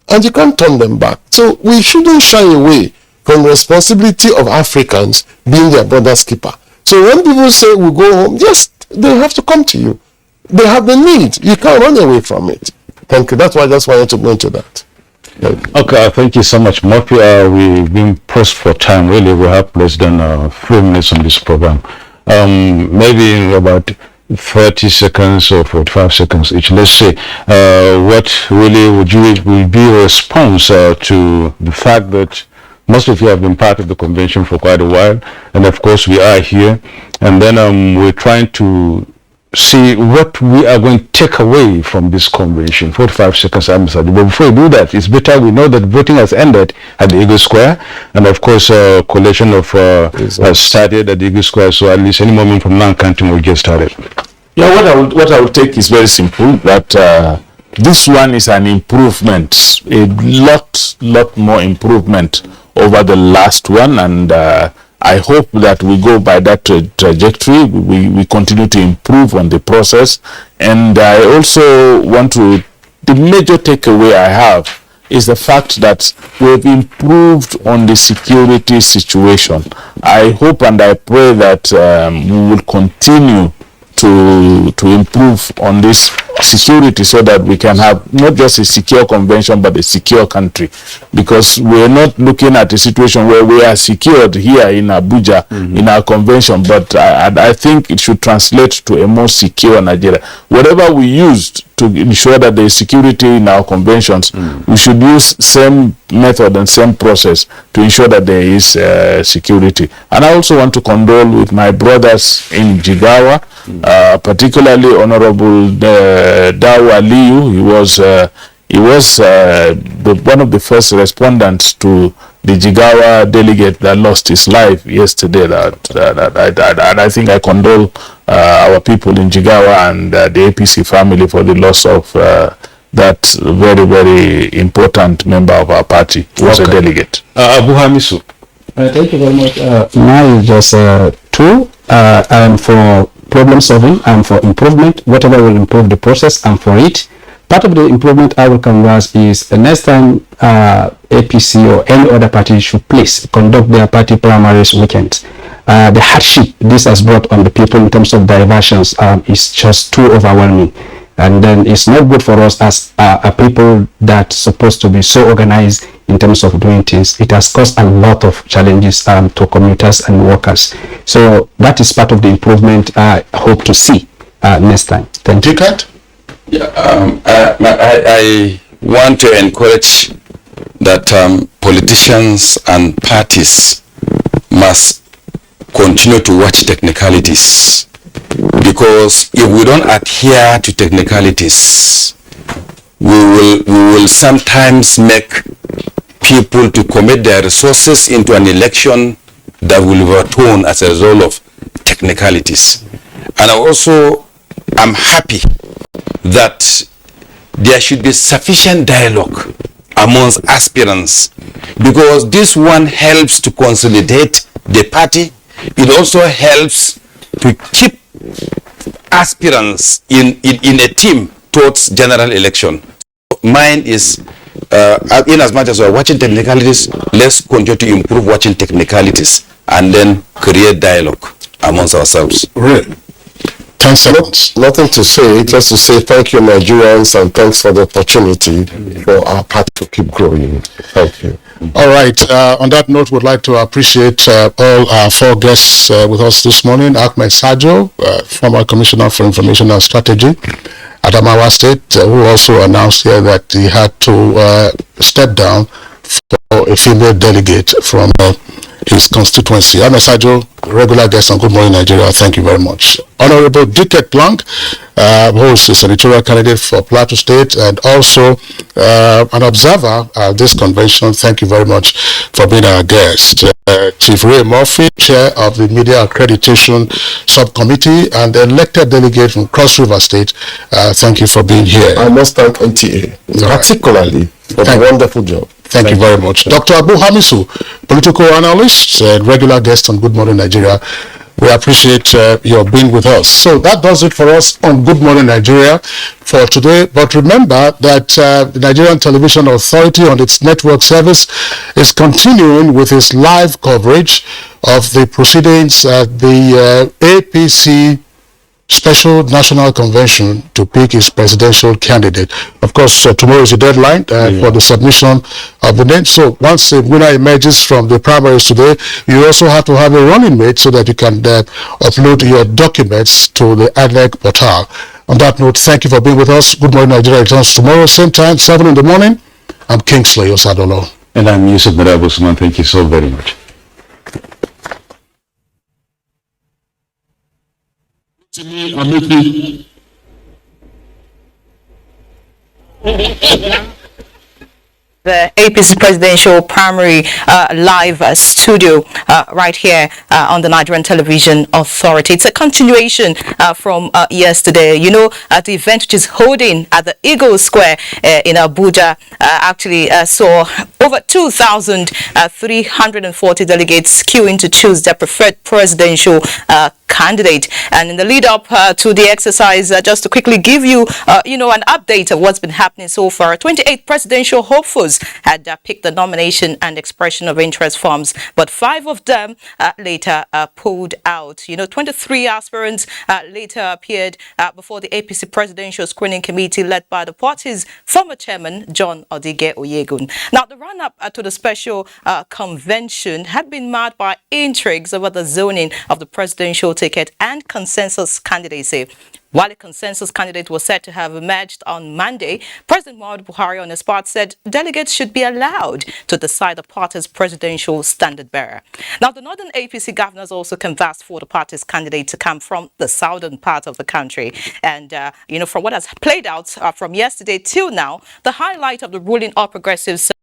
and you can't turn them back. So we shouldn't shy away from the responsibility of Africans being their brother's keeper. So when people say we go home, yes, they have to come to you. They have the need. You can't run away from it. Thank you. That's why I just wanted to go into that. Okay, thank you so much, Murphy. We've been pressed for time. Really, we have less than a few minutes on this program. Maybe in about 30 seconds or 45 seconds each, let's say, what really would be a response to the fact that most of you have been part of the convention for quite a while, and of course we are here, and then we're trying to see what we are going to take away from this convention. 45 seconds, I'm sorry. But before we do that, it's better we know that voting has ended at the Eagle Square, and of course collation of has started at the Eagle Square, so at least any moment from now counting will get started. Yeah, what I will take is very simple, that this one is an improvement, a lot more improvement over the last one, and I hope that we go by that trajectory. We continue to improve on the process. And I also want to, the major takeaway I have is the fact that we've improved on the security situation. I hope and I pray that we will continue to improve on this security so that we can have not just a secure convention but a secure country, because we're not looking at a situation where we are secured here in Abuja in our convention, but I think it should translate to a more secure Nigeria. Whatever we used to ensure that there is security in our conventions, we should use same method and same process to ensure that there is security. And I also want to condole with my brothers in Jigawa, particularly Honorable Dawa Aliyu. He was one of the first respondents to the Jigawa delegate that lost his life yesterday. And I think I condole our people in Jigawa and the APC family for the loss of that very, very important member of our party who was a delegate. Abu Hamisu. Thank you very much. Mine is just two. I am for problem solving, I am for improvement. Whatever will improve the process, I'm for it. Part of the improvement I will converse is the next time APC or any other party should please conduct their party primaries weekends. The hardship this has brought on the people in terms of diversions is just too overwhelming. And then it's not good for us as a people that's supposed to be so organized in terms of doing things. It has caused a lot of challenges to commuters and workers. So that is part of the improvement I hope to see next time. Thank you. Yeah, I want to encourage that politicians and parties must continue to watch technicalities, because if we don't adhere to technicalities, we will sometimes make people to commit their resources into an election that will be overturned as a result of technicalities. And I also am happy that there should be sufficient dialogue amongst aspirants, because this one helps to consolidate the party. It also helps to keep aspirants in a team towards general election. Mine is, in as much as we're watching technicalities, let's continue to improve watching technicalities and then create dialogue amongst ourselves. Really? 10 seconds. Nothing to say, just to say thank you, Nigerians, and thanks for the opportunity for our party to keep growing. Thank you. All right. On that note, we'd like to appreciate all our four guests with us this morning. Ahmed Sajo, former Commissioner for Information and Strategy, Adamawa State, who also announced here that he had to step down for a female delegate from his constituency. Ahmed Sajo, regular guest on Good Morning Nigeria, thank you very much. Honorable Delegate Plank, who is a senatorial candidate for Plateau State and also an observer at this convention, thank you very much for being our guest. Chief Ray Murphy, chair of the Media Accreditation Subcommittee and elected delegate from Cross River State, thank you for being here. I must thank NTA, particularly for the wonderful job. Thank you very much. Dr. Abu Hamisu, political analyst and regular guest on Good Morning Nigeria. We appreciate your being with us. So that does it for us on Good Morning Nigeria for today. But remember that the Nigerian Television Authority on its network service is continuing with its live coverage of the proceedings at the APC Special National Convention to pick its presidential candidate. Of course, tomorrow is the deadline for the submission of the name. So once a winner emerges from the primaries today, you also have to have a running mate so that you can upload your documents to the ADNEC portal. On that note, thank you for being with us. Good Morning Nigeria returns tomorrow, same time, 7 in the morning. I'm Kingsley Osadolo. And I'm Yusuf Merabusman. Thank you so very much. The APC presidential primary live studio right here on the Nigerian Television Authority. It's a continuation from yesterday. You know, the event which is holding at the Eagle Square in Abuja actually saw over 2,340 delegates queuing to choose their preferred presidential candidate. And in the lead up to the exercise, just to quickly give you, an update of what's been happening so far, 28 presidential hopefuls had picked the nomination and expression of interest forms, but 5 of them later pulled out. 23 aspirants later appeared before the APC Presidential Screening Committee led by the party's former chairman, John Odige Oyegun. Now, the run-up to the special convention had been marred by intrigues over the zoning of the presidential ticket and consensus candidacy. While a consensus candidate was said to have emerged on Monday, President Muhammadu Buhari on his part said delegates should be allowed to decide the party's presidential standard bearer. Now, the northern APC governors also canvassed for the party's candidate to come from the southern part of the country. And, from what has played out from yesterday till now, the highlight of the ruling All Progressives